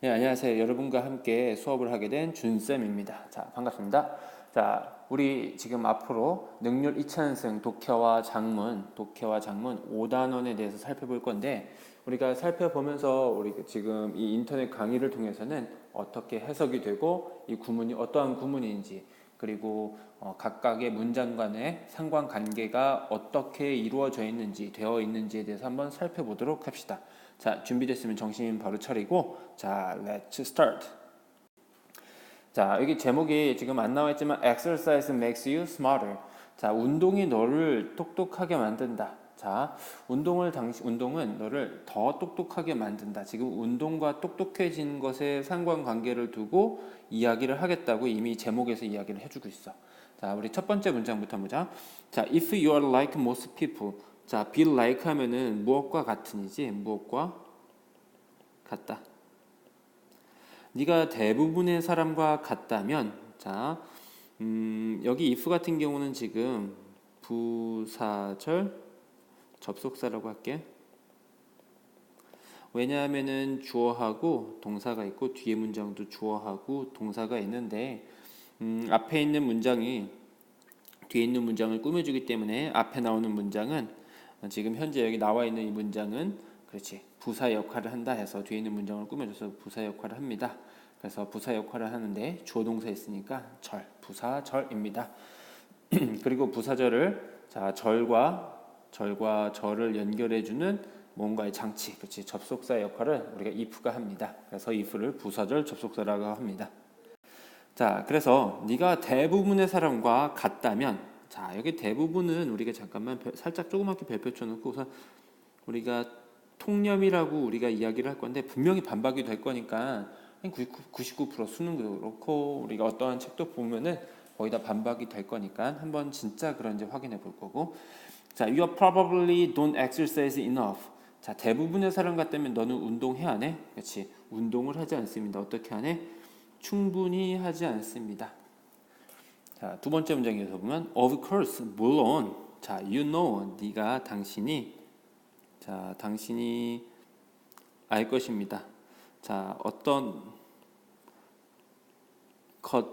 네, 안녕하세요. 여러분과 함께 수업을 하게 된 준쌤입니다. 자, 반갑습니다. 자, 우리 지금 앞으로 능률 2000승 독해와 장문 5단원에 대해서 살펴볼 건데, 우리가 살펴보면서 우리 지금 이 인터넷 강의를 통해서는 어떻게 해석이 되고 이 구문이 어떠한 구문인지, 그리고 각각의 문장 간의 상관관계가 어떻게 이루어져 있는지 되어 있는지에 대해서 한번 살펴보도록 합시다. 자, 준비됐으면 정신 바로 차리고, 자, let's start. 자, 여기 제목이 지금 안 나와 있지만 exercise makes you smarter. 자, 운동이 너를 똑똑하게 만든다. 자, 운동은 너를 더 똑똑하게 만든다. 지금 운동과 똑똑해지는 것에 상관관계를 두고 이야기를 하겠다고 이미 제목에서 이야기를 해주고 있어. 자, 우리 첫 번째 문장부터 보자. 자, if you are like most people. 자, be like 하면은 무엇과 같은이지, 무엇과 같다. 네가 대부분의 사람과 같다면, 자, 여기 if 같은 경우는 지금 부사절 접속사라고 할게. 왜냐하면은 주어하고 동사가 있고 뒤에 문장도 주어하고 동사가 있는데, 앞에 있는 문장이 뒤에 있는 문장을 꾸며주기 때문에 앞에 나오는 문장은, 지금 현재 여기 나와 있는 이 문장은 그렇지 부사 역할을 한다 해서 뒤에 있는 문장을 꾸며줘서 부사 역할을 합니다. 그래서 부사 역할을 하는데 주어 동사 있으니까 부사절입니다. 그리고 부사절을, 자, 절과 절을 연결해주는 뭔가의 장치, 그렇지, 접속사 역할을 우리가 if가 합니다. 그래서 if를 부사절 접속사라고 합니다. 자, 그래서 네가 대부분의 사람과 같다면, 자, 여기 대부분은 우리가 잠깐만 살짝 조그맣게 별표 쳐놓고 우선 우리가 통념이라고 우리가 이야기를 할 건데, 분명히 반박이 될 거니까 99% 수능도 그렇고 우리가 어떠한 책도 보면은 거의 다 반박이 될 거니까 한번 진짜 그런지 확인해 볼 거고. 자, you are probably don't exercise enough. 자, 대부분의 사람 같다면 너는 운동해 안 해? 그렇지, 운동을 하지 않습니다. 어떻게 안 해? 충분히 하지 않습니다. 자, 두 번째 문장에서 보면 of course, 물론. 자, you know, 네가 당신이 알 것입니다. 자, 어떤 것을,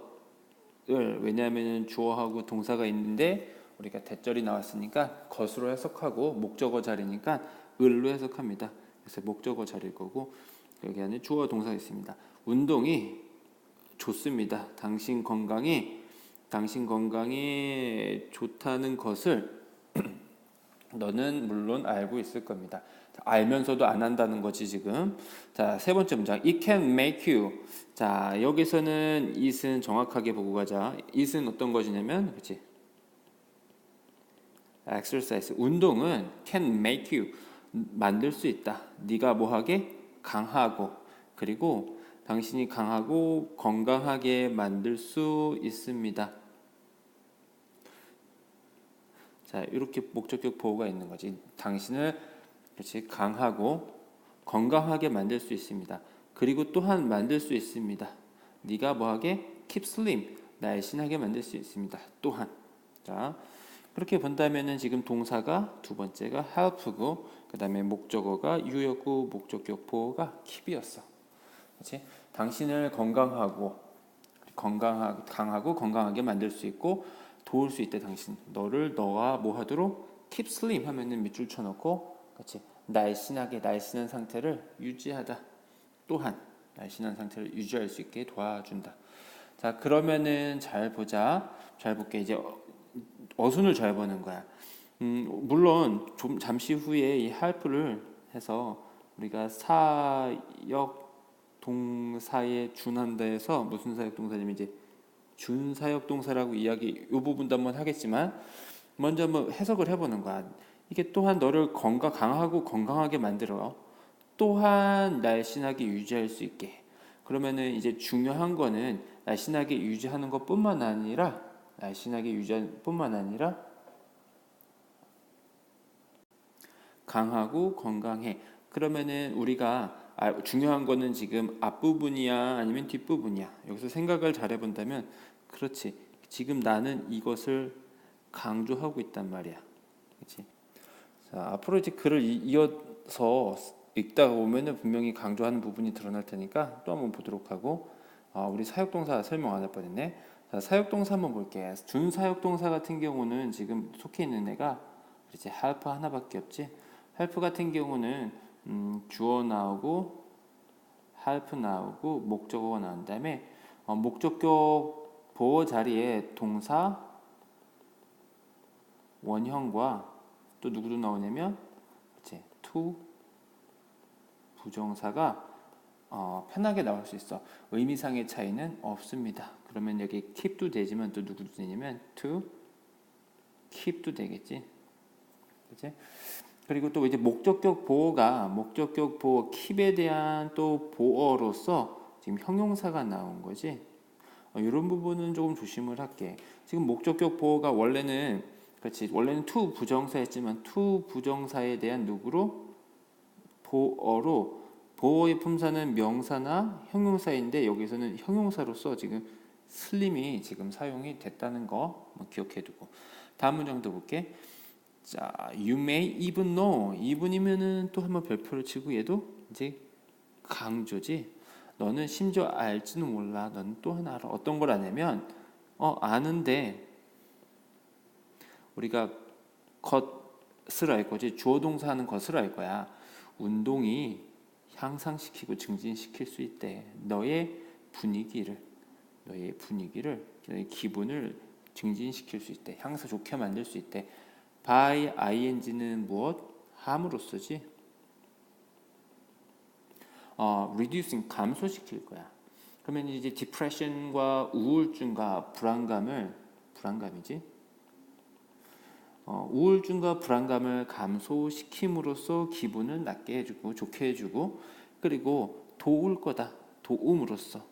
왜냐하면 주어하고 동사가 있는데 우리가 대절이 나왔으니까 것으로 해석하고 목적어 자리니까 을로 해석합니다. 그래서 목적어 자리일 거고, 여기 안에 주어 동사가 있습니다. 운동이 좋습니다. 당신 건강에 좋다는 것을 너는 물론 알고 있을 겁니다. 알면서도 안 한다는 거지 지금. 자, 세 번째 문장. It can make you. 자, 여기서는 it은 정확하게 보고 가자. it은 어떤 것이냐면, 그렇지, exercise. 운동은 can make you, 만들 수 있다. 네가 뭐하게? 강하고, 그리고 당신이 강하고 건강하게 만들 수 있습니다. 자, 이렇게 목적격 보호가 있는 거지. 당신을, 그렇지, 강하고 건강하게 만들 수 있습니다. 그리고 또한 만들 수 있습니다. 네가 뭐하게? keep slim, 날씬하게 만들 수 있습니다. 또한. 자, 그렇게 본다면은 지금 동사가 두 번째가 help고, 그 다음에 목적어가 you였고 목적격 보호가 keep이었어. 그렇지? 당신을 강하고 건강하게 만들 수 있고 도울 수 있대. 당신, 너가 뭐 하도록? keep slim 하면은 밑줄 쳐놓고, 그렇지, 날씬한 상태를 유지하다. 또한 날씬한 상태를 유지할 수 있게 도와준다. 자, 그러면은 잘 보자. 잘 볼게. 이제 어순을 잘 보는 거야. 물론 좀 잠시 후에 이 help를 해서 우리가 사역 동사에 준한다 해서, 무슨 사역 동사냐면 이제 준사역 동사라고 이야기, 이 부분도 한번 하겠지만 먼저 한번 해석을 해보는 거야. 이게 또한 너를 강하고 건강하게 만들어, 또한 날씬하게 유지할 수 있게. 그러면은 이제 중요한 거는 날씬하게 유지하는 것뿐만 아니라 강하고 건강해. 그러면은 우리가 중요한 거는 지금 앞부분이야 아니면 뒷부분이야. 여기서 생각을 잘 해본다면, 그렇지, 지금 나는 이것을 강조하고 있단 말이야. 그렇지? 자, 앞으로 이제 글을 이어서 읽다가 보면은 분명히 강조하는 부분이 드러날 테니까 또 한번 보도록 하고, 우리 사역동사 설명 안 할 뻔했네. 자, 사역동사 한번 볼게. 준사역동사 같은 경우는 지금 속해 있는 애가 이제 help 하나밖에 없지. help 같은 경우는 주어 나오고 help 나오고 목적어가 나온 다음에 목적격 보어 자리에 동사 원형과 또 누구도 나오냐면 이제 to 부정사가 편하게 나올 수 있어. 의미상의 차이는 없습니다. 그러면 여기 keep도 되지만 또 누구도 되냐면 to keep도 되겠지. 그치? 그리고 또 이제 목적격 보어 keep에 대한 또 보어로서 지금 형용사가 나온 거지. 이런 부분은 조금 조심을 할게. 지금 목적격 보어가 원래는 to 부정사였지만 to 부정사에 대한 누구로 보어로 보어의 품사는 명사나 형용사인데 여기서는 형용사로서 지금 슬림이 지금 사용이 됐다는 거 기억해두고 다음 문장도 볼게. 자, you may even know. even이면은 또 한번 별표를 치고 얘도 이제 강조지. 너는 심지어 알지는 몰라. 너는 또 하나 알아. 어떤 걸 아냐면 아는데 우리가 것을 알 거지. 주어 동사하는 것을 알 거야. 운동이 향상시키고 증진시킬 수 있대. 너의 너의 기분을 증진시킬 수 있대. 향상 좋게 만들 수 있대. by ing는 무엇? 함으로써지. reducing 감소시킬 거야. 그러면 이제 depression과 우울증과 불안감이지. 우울증과 불안감을 감소시킴으로써 기분을 낫게 해주고 좋게 해주고 그리고 도울 거다. 도움으로써.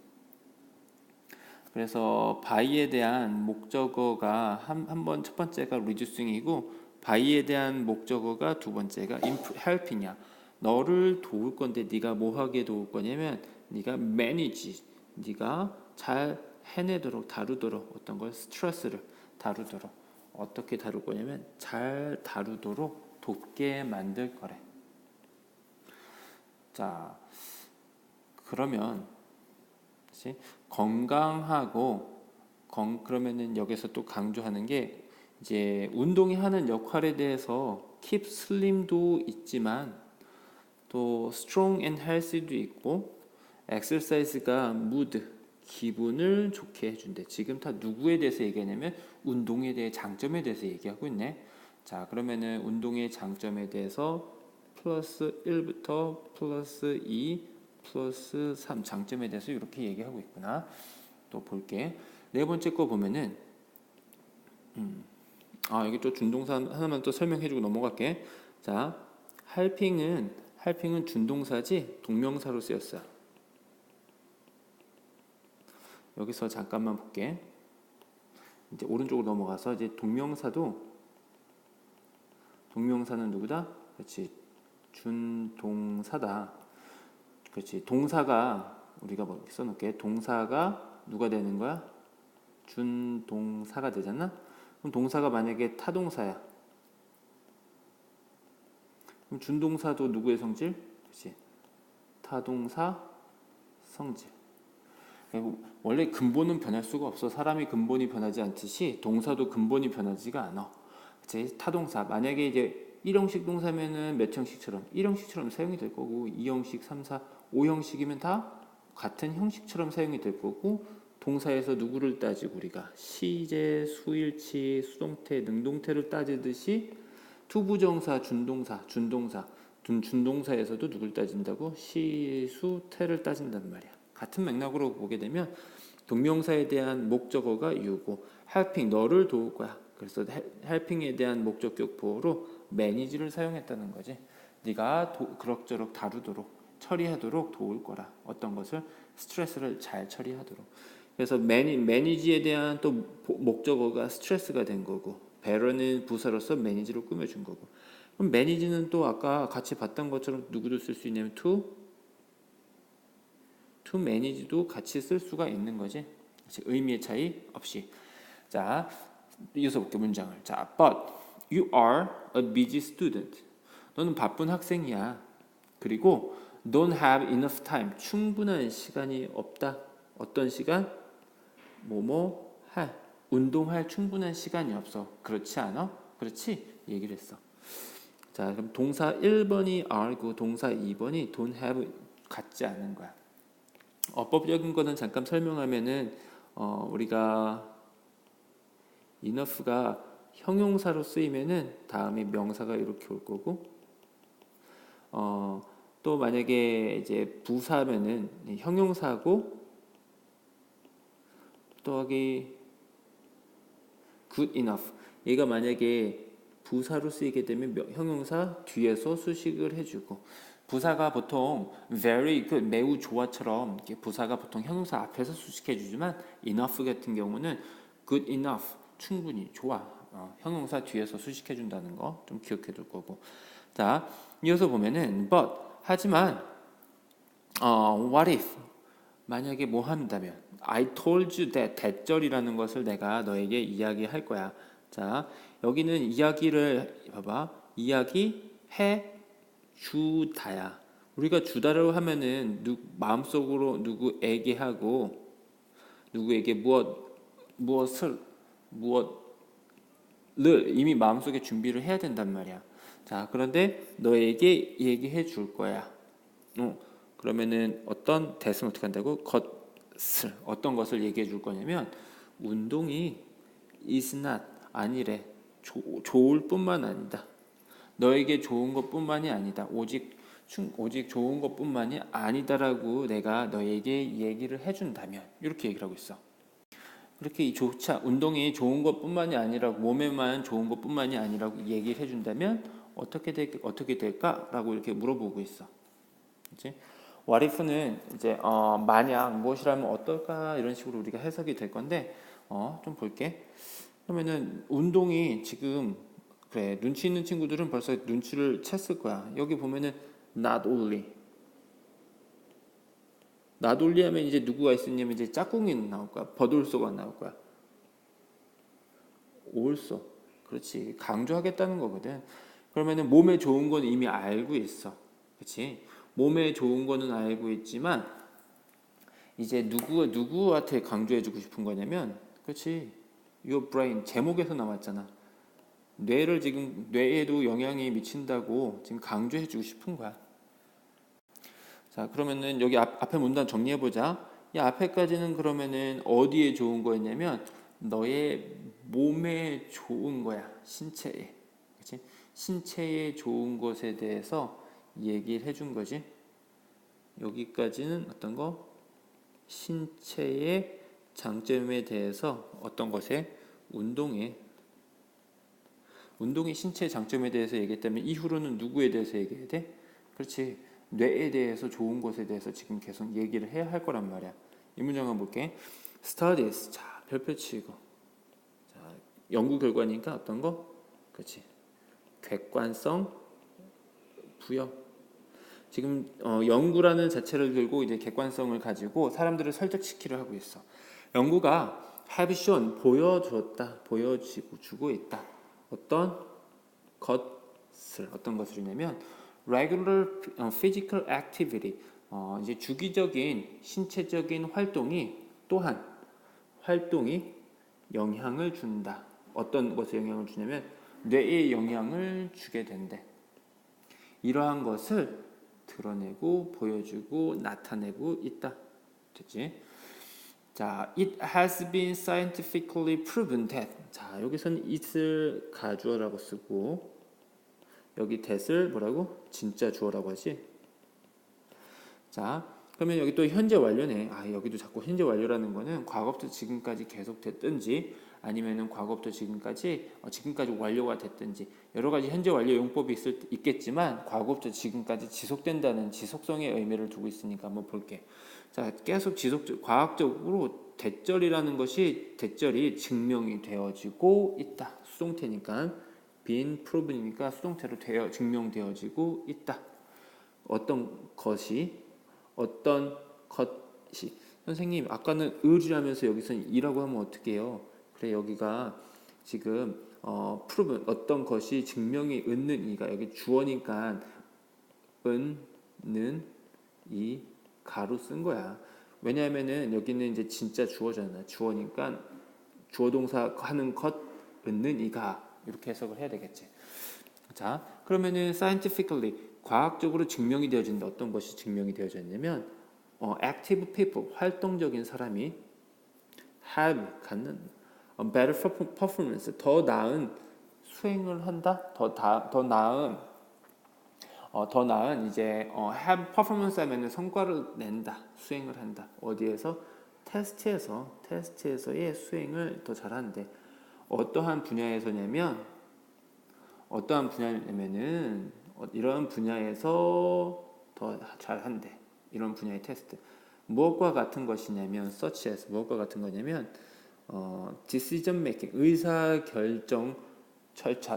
그래서 by에 대한 목적어가 한번 첫 번째가 reducing이고 by에 대한 목적어가 두 번째가 helping이야. 너를 도울 건데 네가 뭐 하게 도울 거냐면 네가 manage, 네가 잘 해내도록 다루도록 어떤 걸 스트레스를 다루도록 어떻게 다룰 거냐면 잘 다루도록 돕게 만들 거래. 자, 그러면 건강하고 그러면은 여기서 또 강조하는 게 이제 운동이 하는 역할에 대해서 keep slim도 있지만 또 strong and healthy도 있고 exercise가 mood 기분을 좋게 해준대. 지금 다 누구에 대해서 얘기하냐면 운동에 대해 장점에 대해서 얘기하고 있네. 자, 그러면은 운동의 장점에 대해서 플러스 1부터 플러스 2 플러스 3 장점에 대해서 이렇게 얘기하고 있구나. 또 볼게. 네 번째 거 보면은 여기 또 준동사 하나만 또 설명해주고 넘어갈게. 자, helping은 준동사지 동명사로 쓰였어. 여기서 잠깐만 볼게. 이제 오른쪽으로 넘어가서 이제 동명사는 누구다? 그렇지. 준동사다. 그렇지. 동사가 우리가 뭐 써놓을게. 동사가 누가 되는 거야? 준동사가 되잖아. 그럼 동사가 만약에 타동사야. 그럼 준동사도 누구의 성질? 그렇지. 타동사 성질. 원래 근본은 변할 수가 없어. 사람이 근본이 변하지 않듯이 동사도 근본이 변하지가 않아. 그치? 타동사 만약에 이제 1형식 동사면은 몇 형식처럼 1형식처럼 사용이 될 거고 2형식, 3, 4, 5형식이면 다 같은 형식처럼 사용이 될 거고 동사에서 누구를 따지고 우리가 시제, 수일치, 수동태, 능동태를 따지듯이 투부정사, 준동사에서도 누굴 따진다고? 시, 수, 태를 따진단 말이야. 같은 맥락으로 보게 되면 동명사에 대한 목적어가 you고 helping 너를 도울 거야. 그래서 helping에 대한 목적격 보어로 manage를 사용했다는 거지. 네가 그럭저럭 다루도록 처리하도록 도울 거라. 어떤 것을 스트레스를 잘 처리하도록. 그래서 manage에 대한 또 목적어가 스트레스가 된 거고 better는 부사로서 manage를 꾸며준 거고. 그럼 manage는 또 아까 같이 봤던 것처럼 누구도 쓸 수 있냐면 to manage도 같이 쓸 수가 있는 거지. 의미의 차이 없이. 자, 이어서 볼게 문장을. 자, but you are a busy student. 너는 바쁜 학생이야. 그리고 don't have enough time. 충분한 시간이 없다. 어떤 시간? 뭐뭐 할. 운동할 충분한 시간이 없어. 그렇지 않아? 그렇지? 얘기를 했어. 자, 그럼 동사 1번이 are고 동사 2번이 don't have 같지 않은 거야. 어법적인 거는 잠깐 설명하면은 우리가 enough가 형용사로 쓰이면은 다음에 명사가 이렇게 올 거고 또 만약에 이제 부사면은 형용사고 또 여기 good enough 얘가 만약에 부사로 쓰이게 되면 형용사 뒤에서 수식을 해주고 부사가 보통 very good 매우 좋아처럼 부사가 보통 형용사 앞에서 수식해주지만 enough 같은 경우는 good enough 충분히 좋아 형용사 뒤에서 수식해준다는 거 좀 기억해둘 거고 자 이어서 보면은 but 하지만 what if 만약에 뭐 한다면 I told you that 대절이라는 것을 내가 너에게 이야기할 거야. 자 여기는 이야기를 봐봐 이야기해 주다야. 우리가 주다라고 하면은 마음속으로 누구에게 하고 누구에게 무엇을 이미 마음속에 준비를 해야 된단 말이야. 자 그런데 너에게 얘기해 줄 거야. 그러면은 어떤 대승 어떻게 한다고? 것을 어떤 것을 얘기해 줄 거냐면 운동이 is not 아니래. 좋을 뿐만 아니다. 너에게 좋은 것뿐만이 아니다. 오직 좋은 것뿐만이 아니다라고 내가 너에게 얘기를 해준다면 이렇게 얘기를 하고 있어. 그렇게 운동이 좋은 것뿐만이 아니라고 몸에만 좋은 것뿐만이 아니라고 얘기를 해준다면 어떻게 될까라고 이렇게 물어보고 있어. 그렇지? What if는 이제 만약 무엇이라면 어떨까 이런 식으로 우리가 해석이 될 건데 좀 볼게. 그러면은 운동이 지금 그래 눈치 있는 친구들은 벌써 눈치를 챘을 거야. 여기 보면은 not only 하면 이제 누구가 있었냐면 이제 짝꿍이 나올 거야. 버돌소가 나올 거야. also 그렇지 강조하겠다는 거거든. 그러면은 몸에 좋은 건 이미 알고 있어. 그렇지? 몸에 좋은 거는 알고 있지만 이제 누구한테 강조해주고 싶은 거냐면 그렇지 your brain 제목에서 나왔잖아. 뇌에도 영향이 미친다고 지금 강조해주고 싶은 거야. 자 그러면은 여기 앞에 문단 정리해보자. 이 앞에까지는 그러면은 어디에 좋은 거였냐면 너의 몸에 좋은 거야. 신체에. 그렇지? 신체에 좋은 것에 대해서 얘기를 해준 거지. 여기까지는 어떤 거? 신체의 장점에 대해서 어떤 것에? 운동이 신체의 장점에 대해서 얘기했다면 이후로는 누구에 대해서 얘기해야 돼? 그렇지. 뇌에 대해서 좋은 것에 대해서 지금 계속 얘기를 해야 할 거란 말이야. 이 문장 한번 볼게. Studies. 자, 별표 치고. 자, 연구 결과니까 어떤 거? 그렇지. 객관성 부여. 지금 연구라는 자체를 들고 이제 객관성을 가지고 사람들을 설득시키려 하고 있어. 연구가 have shown 보여주고 있다. 어떤 것을이냐면 regular physical activity 이제 주기적인 신체적인 활동이 영향을 준다. 어떤 것에 영향을 주냐면 뇌에 영향을 주게 된대. 이러한 것을 드러내고 보여주고 나타내고 있다. 됐지? 자, it has been scientifically proven that. 자, 여기서는 it을 가주어라고 쓰고 여기 that을 뭐라고? 진짜 주어라고 하지. 자, 그러면 여기 또 현재 완료네. 여기도 자꾸 현재 완료라는 거는 과거부터 지금까지 계속 됐든지 아니면은 과거부터 지금까지 완료가 됐든지 여러 가지 현재 완료 용법이 있겠지만 과거부터 지금까지 지속된다는 지속성의 의미를 두고 있으니까 한번 볼게. 자, 계속 과학적으로 대절이 증명이 되어지고 있다. 수동태니까 been proven이니까 수동태로 증명되어지고 있다. 어떤 것이 선생님 아까는 을이라면서 여기서는 이라고 하면 어떻게 해요? 그래 여기가 지금 proven 어떤 것이 증명이 있는 이가 여기 주어니까 이 가로 쓴 거야. 왜냐하면은 여기는 이제 진짜 주어잖아. 주어니까 주어 동사 하는 것은 이가 이렇게 해석을 해야 되겠지. 자, 그러면은 scientifically 과학적으로 증명이 되어진다. 어떤 것이 증명이 되어졌냐면 active people 활동적인 사람이 have 갖는 better performance 더 나은 수행을 한다. 더 나은 이제 have performance 하면은 성과를 낸다. 수행을 한다. 어디에서? 테스트에서의 수행을 더 잘하는데 어떠한 분야냐면은 이런 분야에서 더 잘한대. 이런 분야의 테스트. 무엇과 같은 것이냐면 such as 무엇과 같은 거냐면 decision making 의사 결정 절차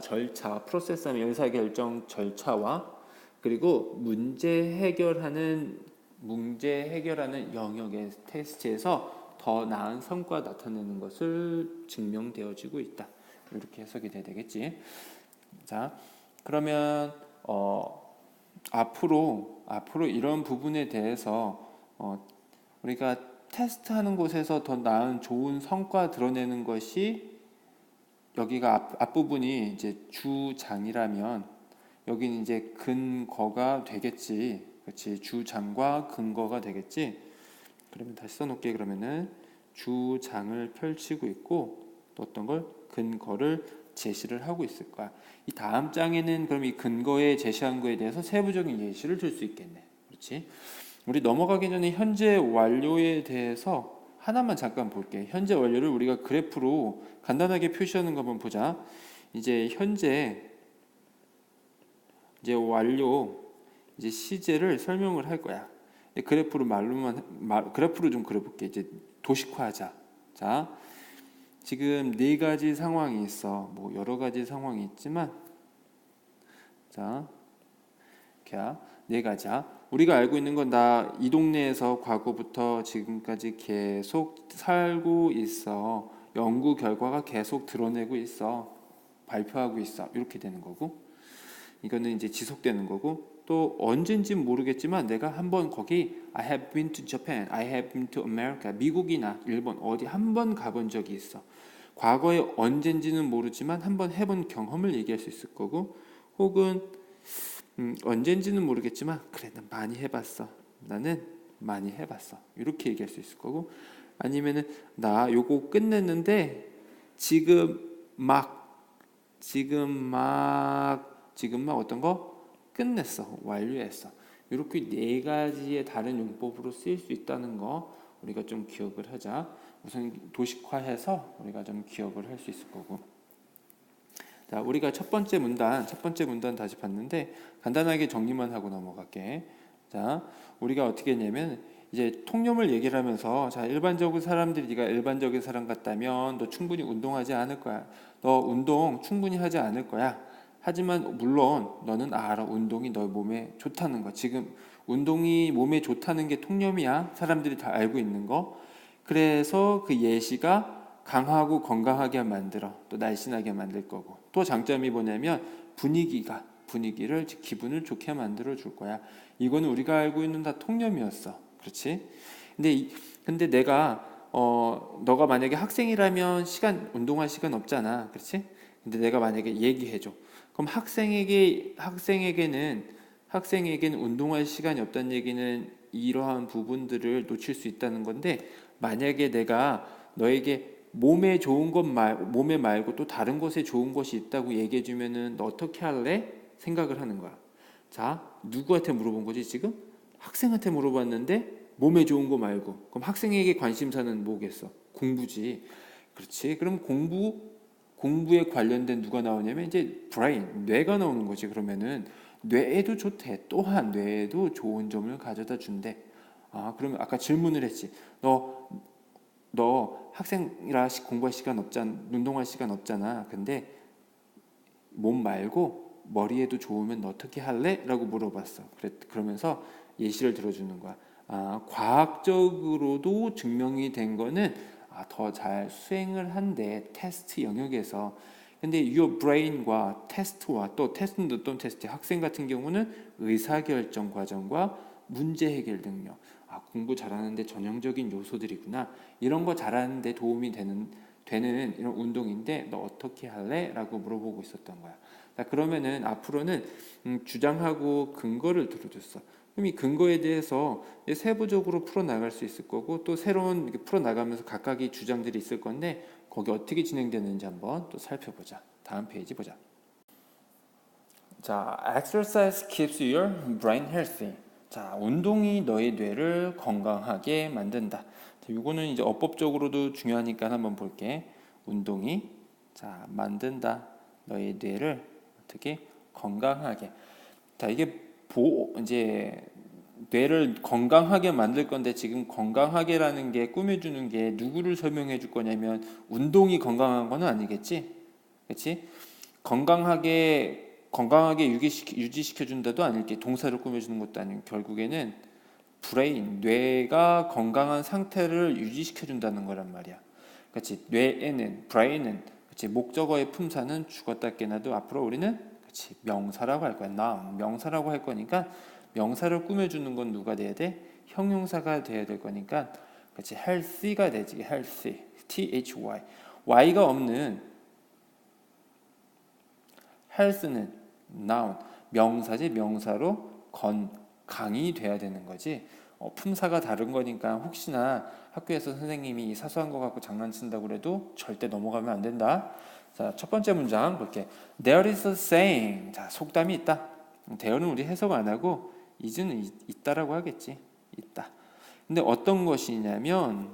프로세스 하면 의사 결정 절차와 그리고 문제 해결하는 영역의 테스트에서 더 나은 성과가 나타내는 것을 증명되어지고 있다. 이렇게 해석이 돼야 되겠지. 자, 그러면 앞으로 이런 부분에 대해서 우리가 테스트하는 곳에서 더 나은 좋은 성과 드러내는 것이 여기가 앞부분이 이제 주장이라면 여기는 이제 근거가 되겠지. 그렇지. 주장과 근거가 되겠지. 그러면 다시 써놓을게. 그러면은 주장을 펼치고 있고 또 어떤 걸 근거를 제시를 하고 있을 거야. 이 다음 장에는 그럼 이 근거에 제시한 거에 대해서 세부적인 예시를 들 수 있겠네. 그렇지? 우리 넘어가기 전에 현재 완료에 대해서 하나만 잠깐 볼게. 현재 완료를 우리가 그래프로 간단하게 표시하는 거 한번 보자. 이제 현재 이제 완료 이제 시제를 설명을 할 거야. 그래프로 그래프로 좀 그려볼게. 이제 도식화하자. 자, 지금 네 가지 상황이 있어. 뭐 여러 가지 상황이 있지만, 자, 네 가지야. 우리가 알고 있는 건 나 이 동네에서 과거부터 지금까지 계속 살고 있어. 연구 결과가 계속 드러내고 있어. 발표하고 있어. 이렇게 되는 거고. 이거는 이제 지속되는 거고. 또 언젠지 모르겠지만 내가 한번 거기 I have been to Japan, I have been to America, 미국이나 일본 어디 한번 가본 적이 있어. 과거에 언젠지는 모르지만 한번 해본 경험을 얘기할 수 있을 거고, 혹은 언젠지는 모르겠지만 그래 난 많이 해봤어. 나는 많이 해봤어. 이렇게 얘기할 수 있을 거고, 아니면은 나 요거 끝냈는데 지금 막 어떤 거 끝냈어. 완료했어. 이렇게 네 가지의 다른 용법으로 쓰일 수 있다는 거 우리가 좀 기억을 하자. 우선 도식화해서 우리가 좀 기억을 할 수 있을 거고. 자, 우리가 첫 번째 문단 다시 봤는데 간단하게 정리만 하고 넘어갈게. 자, 우리가 어떻게 했냐면 이제 통념을 얘기를 하면서 자, 네가 일반적인 사람 같다면 너 충분히 운동하지 않을 거야. 너 운동 충분히 하지 않을 거야. 하지만 물론 너는 알아. 운동이 너 몸에 좋다는 거. 지금 운동이 몸에 좋다는 게 통념이야. 사람들이 다 알고 있는 거. 그래서 그 예시가 강하고 건강하게 만들어 또 날씬하게 만들 거고, 또 장점이 뭐냐면 분위기를 기분을 좋게 만들어 줄 거야. 이거는 우리가 알고 있는 다 통념이었어. 그렇지? 근데 내가 너가 만약에 학생이라면 운동할 시간 없잖아. 그렇지? 근데 내가 만약에 얘기해 줘. 그럼 학생에게는 운동할 시간이 없다는 얘기는 이러한 부분들을 놓칠 수 있다는 건데, 만약에 내가 너에게 몸에 말고 또 다른 것에 좋은 것이 있다고 얘기해 주면은 너 어떻게 할래? 생각을 하는 거야. 자, 누구한테 물어본 거지 지금? 학생한테 물어봤는데 몸에 좋은 거 말고. 그럼 학생에게 관심사는 뭐겠어? 공부지. 그렇지? 그럼 공부에 관련된 누가 나오냐면 이제 브레인, 뇌가 나오는 거지. 그러면은 뇌에도 좋대. 또한 뇌에도 좋은 점을 가져다 준대. 아, 그러면 아까 질문을 했지. 너 학생이라 공부할 시간 없잖아. 운동할 시간 없잖아. 근데 몸 말고 머리에도 좋으면 너 어떻게 할래? 라고 물어봤어. 그러면서 예시를 들어주는 거야. 아, 과학적으로도 증명이 된 거는 더 잘 수행을 한대. 테스트 영역에서. 근데 your brain과 테스트와 또 테스트는 어떤 테스트? 학생 같은 경우는 의사결정 과정과 문제 해결 능력. 아, 공부 잘하는데 전형적인 요소들이구나. 이런 거 잘하는데 도움이 되는 이런 운동인데 너 어떻게 할래? 라고 물어보고 있었던 거야. 자, 그러면은 앞으로는 주장하고 근거를 들어줬어. 그럼 이 근거에 대해서 세부적으로 풀어나갈 수 있을 거고 또 새로운 풀어나가면서 각각의 주장들이 있을 건데 거기 어떻게 진행되는지 한번 또 살펴보자. 다음 페이지 보자. 자, exercise keeps your brain healthy. 자, 운동이 너의 뇌를 건강하게 만든다. 자, 이거는 이제 어법적으로도 중요하니까 한번 볼게. 운동이 자, 만든다. 너의 뇌를 어떻게 건강하게. 자, 이게 이제 뇌를 건강하게 만들 건데 지금 건강하게라는 게 꾸며주는 게 누구를 설명해 줄 거냐면 운동이 건강한 거는 아니겠지, 그렇지? 건강하게 유지시켜 준다도 아닐게 동사를 꾸며주는 것도 아니고 결국에는 브레인 뇌가 건강한 상태를 유지시켜 준다는 거란 말이야. 그렇지? 뇌에는 브레인은 그렇지? 목적어의 품사는 죽었다 깨나도 앞으로 우리는 그렇지? 명사라고 할 거야. noun 명사라고 할 거니까 명사를 꾸며주는 건 누가 돼야 돼? 형용사가 돼야 될 거니까 그렇지? healthy가 되지. healthy T-H-Y Y가 없는 health는 noun 명사지 명사로 건강이 돼야 되는 거지. 품사가 다른 거니까 혹시나 학교에서 선생님이 이 사소한 거 갖고 장난친다고 그래도 절대 넘어가면 안 된다. 자, 첫 번째 문장 볼게. There is a saying. 자, 속담이 있다. there는 우리 해석 안 하고 is는 있다라고 하겠지. 있다. 근데 어떤 것이냐면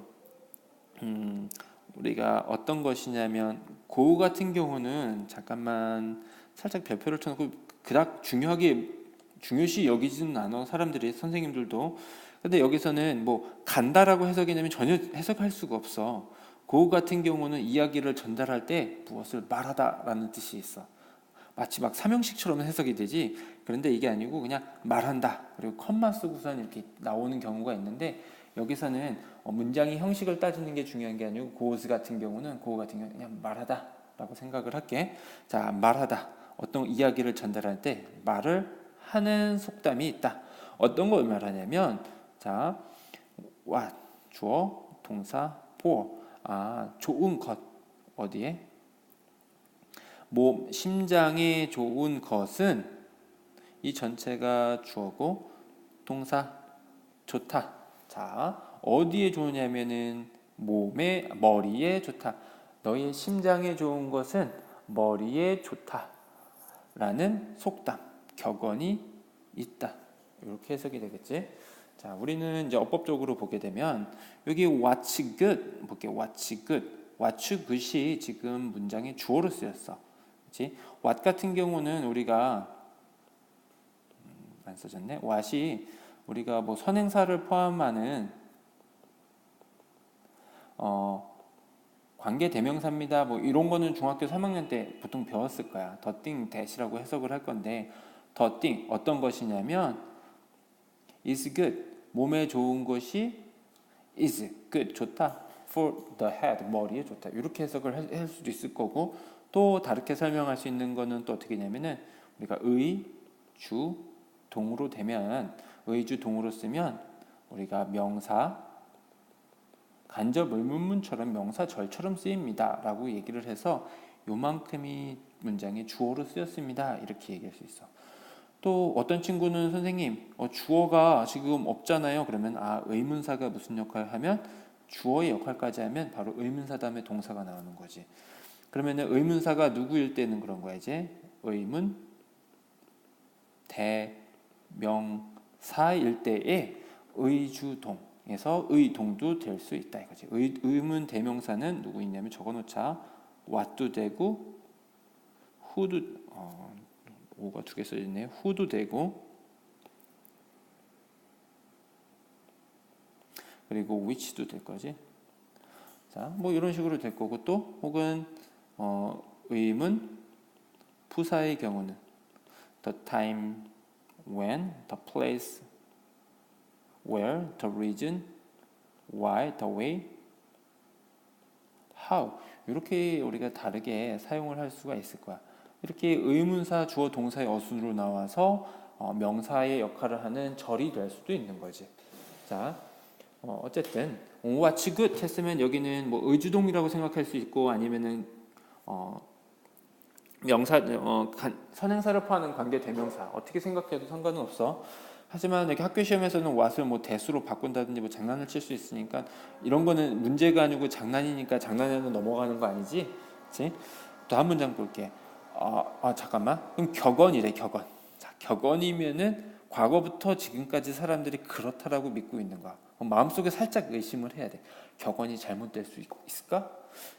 우리가 어떤 것이냐면 고 같은 경우는 잠깐만 살짝 별표를 쳐놓고 그닥 중요시 여기지는 않아 사람들이 선생님들도. 근데 여기서는 뭐 간다라고 해석이 되면 전혀 해석할 수가 없어. 고 같은 경우는 이야기를 전달할 때 무엇을 말하다라는 뜻이 있어. 마치 막 삼형식처럼 해석이 되지. 그런데 이게 아니고 그냥 말한다. 그리고 컴마 쓰고선 이렇게 나오는 경우가 있는데 여기서는 문장의 형식을 따지는 게 중요한 게 아니고 고즈 같은 경우는 그냥 말하다라고 생각을 할게. 자, 말하다. 어떤 이야기를 전달할 때 말을 하는 속담이 있다. 어떤 걸 말하냐면 자, what 주어 동사 for 좋은 것 어디에 심장에 좋은 것은 이 전체가 주어고 동사 좋다. 자, 어디에 좋으냐면은 머리에 좋다. 너의 심장에 좋은 것은 머리에 좋다. 라는 속담, 격언이 있다. 이렇게 해석이 되겠지. 자, 우리는 이제 어법적으로 보게 되면 여기 what's good 볼게. what's good, what's good이 지금 문장의 주어로 쓰였어. 그렇지? what 같은 경우는 우리가 안 써졌네. what이 우리가 뭐 선행사를 포함하는 관계 대명사입니다. 뭐 이런 거는 중학교 3학년 때 보통 배웠을 거야. the thing that이라고 해석을 할 건데 the thing 어떤 것이냐면 is good 몸에 좋은 것이 is good 좋다. for the head 머리에 좋다. 이렇게 해석을 할 수도 있을 거고 또 다르게 설명할 수 있는 거는 또 어떻게 냐면은 우리가 주 동으로 되면 주 동으로 쓰면 우리가 명사 간접 의문문처럼 명사절처럼 쓰입니다 라고 얘기를 해서 요만큼이 문장의 주어로 쓰였습니다 이렇게 얘기할 수 있어. 또 어떤 친구는 선생님 주어가 지금 없잖아요. 그러면 의문사가 무슨 역할을 하면 주어의 역할까지 하면 바로 의문사 다음에 동사가 나오는 거지. 그러면 의문사가 누구일 때는 그런 거야. 이제 의문 대명사일 때에 의주동에서 의동도 될 수 있다 이거지. 의문 대명사는 누구 있냐면 적어놓자. what도 되고 who도 오가 두 개 써있네. who도 되고 그리고 which도 될 거지. 자, 뭐 이런 식으로 될 거고 또 혹은 의문 부사의 경우는 the time, when, the place, where, the reason, why, the way, how 이렇게 우리가 다르게 사용을 할 수가 있을 거야. 이렇게 의문사 주어 동사의 어순으로 나와서 명사의 역할을 하는 절이 될 수도 있는 거지. 자, 어쨌든 what's good 했으면 여기는 뭐 의주동이라고 생각할 수 있고 아니면은 명사 선행사를 포함하는 관계 대명사 어떻게 생각해도 상관은 없어. 하지만 여기 학교 시험에서는 what을 뭐 대수로 바꾼다든지 뭐 장난을 칠 수 있으니까 이런 거는 문제가 아니고 장난이니까 장난에는 넘어가는 거 아니지? 그렇지? 또 한 문장 볼게. 잠깐만. 그럼 격언이래, 격언. 자, 격언이면은 과거부터 지금까지 사람들이 그렇다라고 믿고 있는 거야. 마음속에 살짝 의심을 해야 돼. 격언이 잘못될 수 있을까?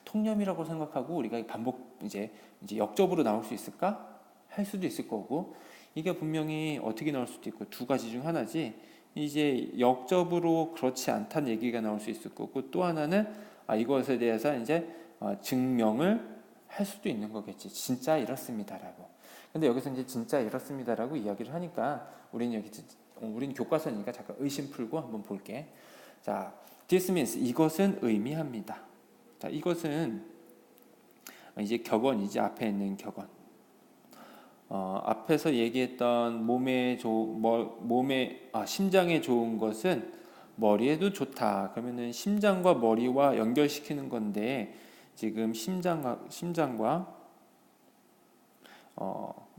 통념이라고 생각하고 우리가 반복 이제 역접으로 나올 수 있을까? 할 수도 있을 거고 이게 분명히 어떻게 나올 수도 있고 두 가지 중 하나지. 이제 역접으로 그렇지 않다는 얘기가 나올 수 있을 거고 또 하나는 이것에 대해서 이제 증명을 할 수도 있는 거겠지. 진짜 이렇습니다라고. 근데 여기서 이제 진짜 이렇습니다라고 이야기를 하니까 우리는 교과서니까 잠깐 의심 풀고 한번 볼게. 자, this means 이것은 의미합니다. 자, 이것은 이제 격언이지. 앞에 있는 격언. 앞에서 얘기했던 심장에 좋은 것은 머리에도 좋다. 그러면은 심장과 머리와 연결시키는 건데 지금 심장과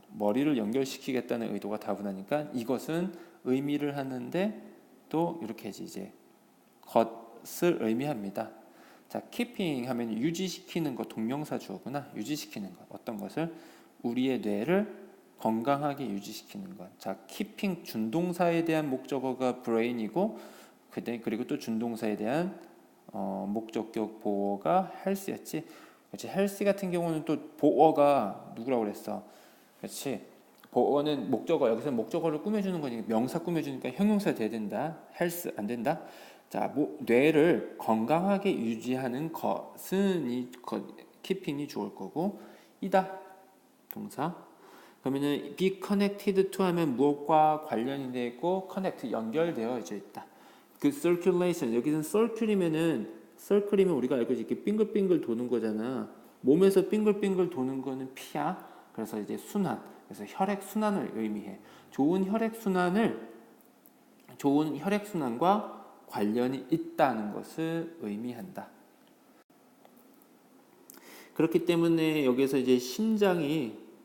머리를 연결시키겠다는 의도가 다분하니까 이것은 의미를 하는데 또 이렇게 이제 것을 의미합니다. 자, keeping 하면 유지시키는 것, 동명사 주어구나. 유지시키는 것, 어떤 것을 우리의 뇌를 건강하게 유지시키는 것. 자, keeping 준동사에 대한 목적어가 brain이고 그리고 또 준동사에 대한 목적격 보어가 health였지. 그렇지. health 같은 경우는 또 보어가 누구라고 그랬어? 그렇지. 보어는 목적어, 여기서 목적어를 꾸며주는 거니까 명사 꾸며주니까 형용사 돼야 된다. health 안 된다. 자, 뇌를 건강하게 유지하는 것은 keeping이 좋을 거고 이다 동사. 그러면은 be connected to 하면 무엇과 관련이 되어 있고 connect 연결되어 있다. 그 circulation 여기는 circle이면 우리가 알고 이렇게 빙글빙글 도는 거잖아. 몸에서 빙글빙글 도는 거는 피야. 그래서 이제 순환. 그래서 혈액 순환을 의미해. 좋은 혈액 순환과 관련이 있다는 것을 의미한다. 그렇기 때문에 여기서 이제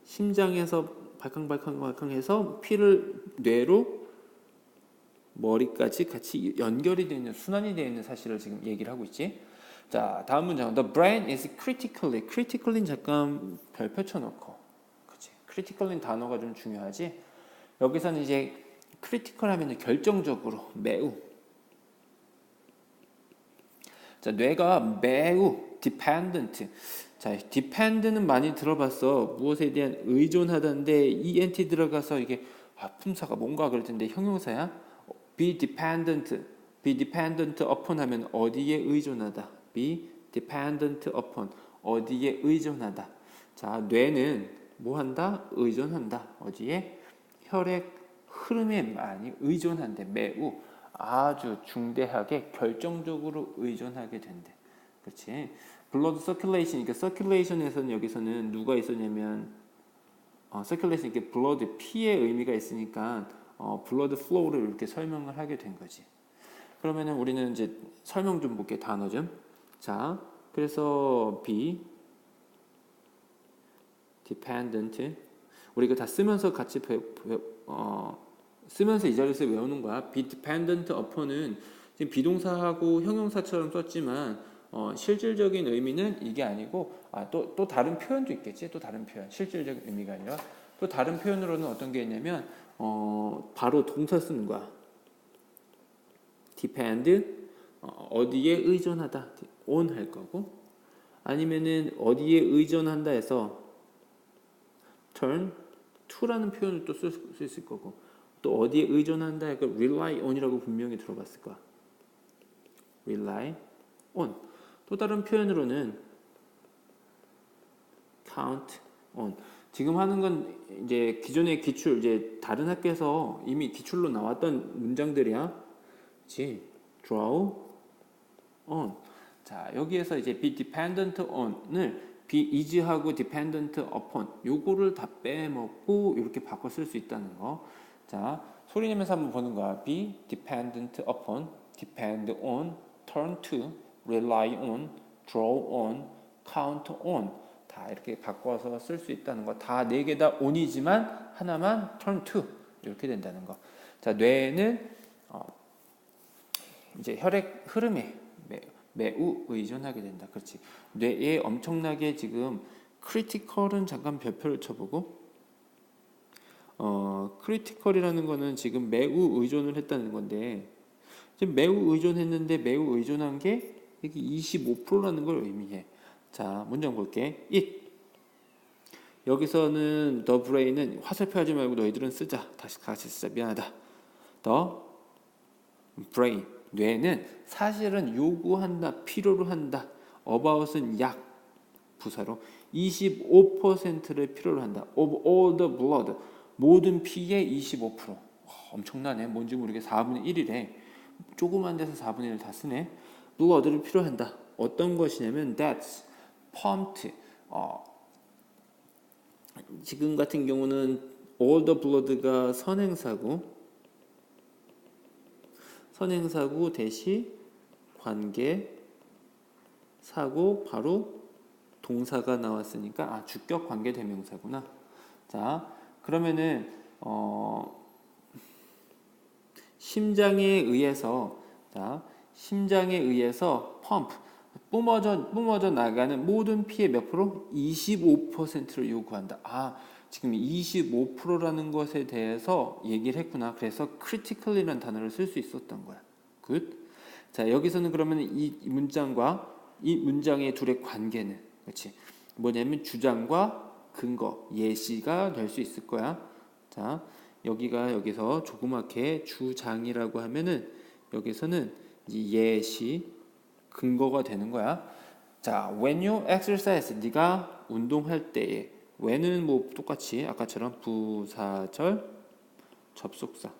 심장에서 발캉발캉해서 피를 뇌로 머리까지 같이 연결이 되어 있는 순환이 되어 있는 사실을 지금 얘기를 하고 있지. 자, 다음 문장. The brain is critically는 잠깐 별표 쳐놓고, 그렇지. critically는 단어가 좀 중요하지. 여기서는 이제 critical 하면 결정적으로 매우. 자, 뇌가 매우 dependent. 자, depend는 많이 들어봤어. 무엇에 대한 의존하다인데 ent 들어가서 이게 품사가 뭔가 그럴 텐데 형용사야. be dependent upon 하면 어디에 의존하다. be dependent upon 어디에 의존하다. 자, 뇌는 뭐 한다? 의존한다. 어디에? 혈액 흐름에 많이 의존한대. 매우 아주 중대하게 결정적으로 의존하게 된대. 그렇지? 블러드 서큘레이션, 그러니까 서큘레이션에서는 여기서는 누가 있었냐면 서큘레이션 이렇게 블러드 피의 의미가 있으니까 블러드 플로우를 이렇게 설명을 하게 된 거지. 그러면은 우리는 이제 설명 좀 볼게. 단어 좀. 자, 그래서 be dependent 우리가 다 쓰면서 같이 쓰면서 이 자리에서 외우는 거야. be dependent upon은 지금 비동사하고 형용사처럼 썼지만 실질적인 의미는 이게 아니고 또 다른 표현도 있겠지. 또 다른 표현. 실질적인 의미가 아니라 또 다른 표현으로는 어떤 게 있냐면 바로 동사 쓰는 거야. depend 어디에 의존하다 on 할 거고 아니면은 어디에 의존한다 해서 turn to라는 표현을 또 쓸 수 있을 거고 또 어디에 의존한다 해서 rely on이라고 분명히 들어봤을 거야. rely on 또 다른 표현으로는 count on 지금 하는 건 이제 기존의 기출 이제 다른 학교에서 이미 기출로 나왔던 문장들이야. 그렇지? draw on 자, 여기에서 이제 be dependent on을 be is하고 dependent upon 요거를 다 빼먹고 이렇게 바꿔 쓸 수 있다는 거. 자, 소리 내면서 한번 보는 거야. be dependent upon, depend on, turn to, rely on, draw on, count on 다 이렇게 바꿔서 쓸 수 있다는 거. 다 네 개 다 on이지만 하나만 turn to 이렇게 된다는 거. 자, 뇌는 이제 혈액 흐름에 매우 의존하게 된다. 그렇지. 뇌에 엄청나게 지금 크리티컬은 잠깐 별표를 쳐보고 크리티컬이라는 거는 지금 매우 의존을 했다는 건데 지금 매우 의존했는데 매우 의존한 게 이게 25%라는 걸 의미해. 자, 문장 볼게. it 여기서는 the brain은 화살표 하지 말고 너희들은 쓰자. 다시 같이 쓰자. 미안하다. the brain 뇌는 사실은 요구한다, 필요로 한다. about은 약 부사로 25%를 필요로 한다. of all the blood 모든 피의 25%. 와, 엄청나네. 뭔지 모르게 4분의 1이래. 조그만 데서 4분의 1 다 쓰네. blood를 필요한다. 어떤 것이냐면 that's pumped. 지금 같은 경우는 all the blood가 선행사고 대시 관계 사고 바로 동사가 나왔으니까 주격 관계 대명사구나. 자, 그러면은 심장에 의해서 펌프 뿜어져 나가는 모든 피의 몇 프로? 25%를 요구한다. 지금 25%라는 것에 대해서 얘기를 했구나. 그래서 critical이라는 단어를 쓸 수 있었던 거야. 굿. 자, 여기서는 그러면 이 문장과 이 문장의 둘의 관계는 그렇지. 뭐냐면 주장과 근거, 예시가 될 수 있을 거야. 자, 여기서 조그맣게 주장이라고 하면은 여기서는 예시, 근거가 되는 거야. 자, when you exercise, 네가 운동할 때에 when은 뭐 똑같이 아까처럼 부사절, 접속사.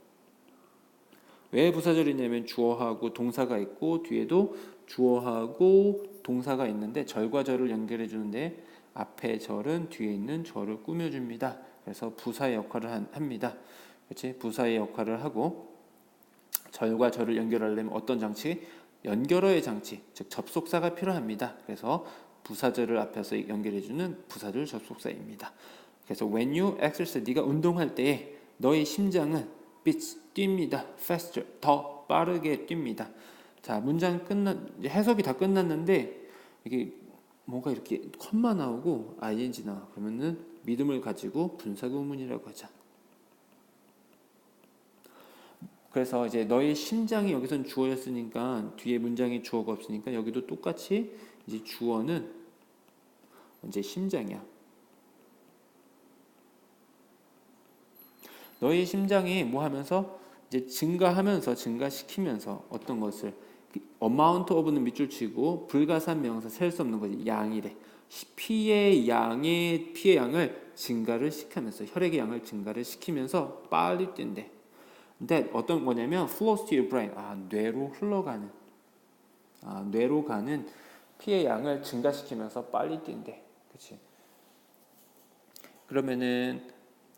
왜 부사절이냐면 주어하고 동사가 있고 뒤에도 주어하고 동사가 있는데 절과 절을 연결해 주는데 앞에 절은 뒤에 있는 절을 꾸며줍니다. 그래서 부사의 역할을 합니다. 그렇지? 부사의 역할을 하고 절과 절을 연결하려면 어떤 장치? 연결어의 장치, 즉 접속사가 필요합니다. 그래서 부사절을 앞에서 연결해주는 부사절 접속사입니다. 그래서 when you exercise, 네가 운동할 때에 너의 심장은 beats, 뜁니다. faster, 더 빠르게 뜁니다. 자, 문장 해석이 다 끝났는데 이게 뭔가 이렇게 컴마 나오고 ing 나와. 그러면은 믿음을 가지고 분사구문이라고 하자. 그래서 이제 너의 심장이 여기선 주어였으니까 뒤에 문장에 주어가 없으니까 여기도 똑같이 이제 주어는 이제 심장이야. 너의 심장이 뭐 하면서 이제 증가시키면서 어떤 것을 amount of는 밑줄 치고 불가산 명사 셀 수 없는 거지. 양이래. 피의 양을 증가를 시키면서 혈액의 양을 증가를 시키면서 빨리 뛴대. 근데 어떤 거냐면 flows to your brain. 뇌로 가는 피의 양을 증가시키면서 빨리 뛴대. 그렇지? 그러면은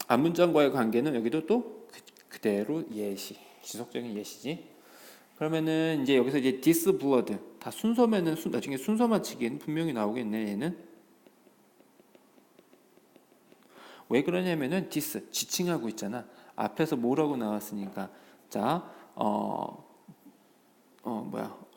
앞문장과의 관계는 여기도 또 그대로 예시, 지속적인 예시지. 그러면은 이제 여기서 이제 this blood 다 순서면은 나중에 순서 맞추기에는 분명히 나오겠네. 얘는 왜 그러냐면은 this 지칭하고 있잖아. 앞에서 뭐라고 나왔으니까. 자,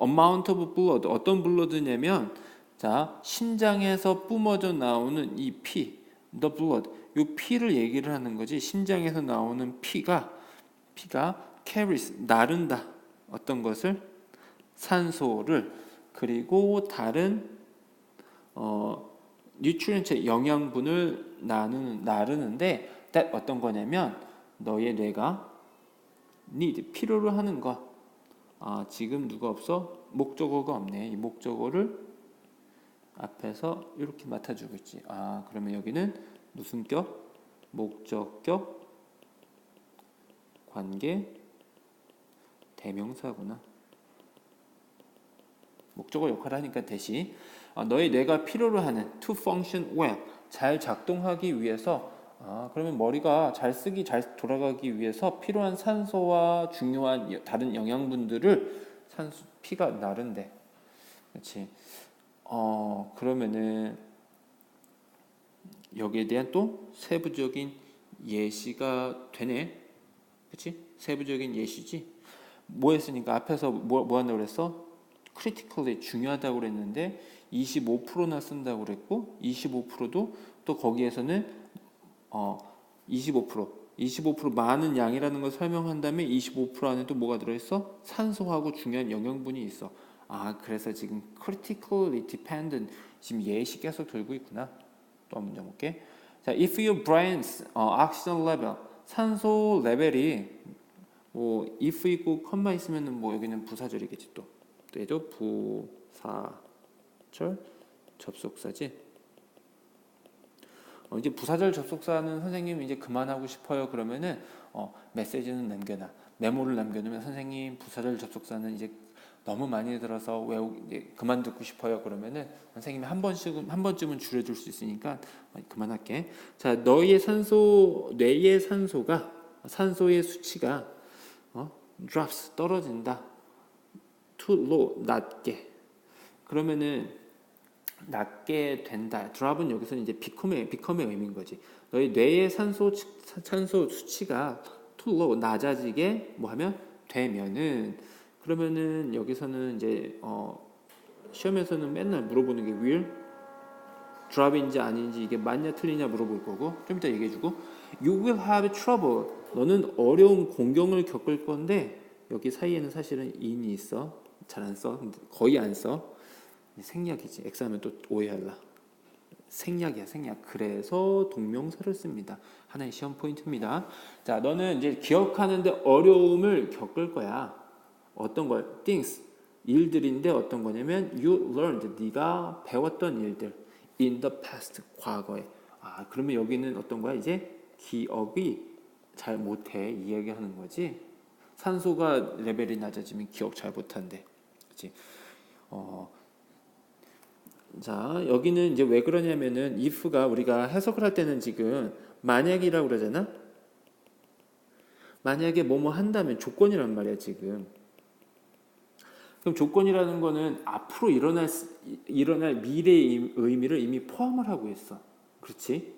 amount of blood 어떤 blood냐면 자, 심장에서 뿜어져 나오는 이 피, the blood. 요 피를 얘기를 하는 거지. 심장에서 나오는 피가 carries 나른다. 어떤 것을 산소를 그리고 다른 nutrient 영양분을 나르는데 that 어떤 거냐면 너의 뇌가 need 필요로 하는 것. 지금 누가 없어? 목적어가 없네. 이 목적어를 앞에서 이렇게 맡아주고 있지. 그러면 여기는 무슨 격? 목적격 관계 대명사구나. 목적어 역할을 하니까 대신 너의 뇌가 필요로 하는 to function well 잘 작동하기 위해서 그러면 머리가 잘 쓰기 잘 돌아가기 위해서 필요한 산소와 중요한 다른 영양분들을 피가 나른대. 그렇지. 그러면은 여기에 대한 또 세부적인 예시가 되네. 그렇지? 세부적인 예시지. 뭐 했으니까 앞에서 뭐 한다고 그랬어? critically 중요하다고 그랬는데 25%나 쓴다고 그랬고 25%도 또 거기에서는 25% 많은 양이라는 걸 설명한 다음에 25% 안에 또 뭐가 들어있어? 산소하고 중요한 영양분이 있어. 그래서 지금 critically dependent 지금 예시 계속 돌고 있구나. 또 한 문제 볼게. 자, if your brain's oxygen level 산소 레벨이 뭐 if 있고 컴마 있으면은 뭐 여기는 부사절이겠지 또. 얘도 부사절 접속사지. 이제 부사절 접속사는 선생님 이제 그만하고 싶어요. 그러면은 메시지는 남겨놔. 메모를 남겨놓으면 선생님 부사절 접속사는 이제 너무 많이 들어서 이제 그만 듣고 싶어요. 그러면은 선생님이 한 번쯤은 줄여줄 수 있으니까 그만할게. 자, 뇌의 산소의 수치가 drops 떨어진다. too low 낮게. 그러면은 낮게 된다. drop은 여기서는 이제 become의 의미인 거지. 너희 뇌의 산소 수치가 too low 낮아지게 뭐 하면 되면은 그러면은 여기서는 이제 시험에서는 맨날 물어보는 게 will drop인지 아닌지 이게 맞냐 틀리냐 물어볼 거고 좀 이따 얘기해주고 you will have trouble 너는 어려운 공경을 겪을 건데 여기 사이에는 사실은 in이 있어. 잘 안 써. 거의 안 써. 생략이지. X하면 또 오해할라. 생략이야, 생략. 그래서 동명사를 씁니다. 하나의 시험 포인트입니다. 자, 너는 이제 기억하는데 어려움을 겪을 거야. 어떤 걸? things. 일들인데 어떤 거냐면 you learned. 네가 배웠던 일들. in the past. 과거에. 그러면 여기는 어떤 거야? 이제 기억이 잘 못해. 이 얘기하는 거지. 산소가 레벨이 낮아지면 기억 잘 못한대. 그렇지? 자, 여기는 이제 왜 그러냐면은 if가 우리가 해석을 할 때는 지금 만약이라고 그러잖아. 만약에 뭐뭐 한다면 조건이란 말이야, 지금. 그럼 조건이라는 거는 앞으로 일어날 미래의 의미를 이미 포함을 하고 있어. 그렇지?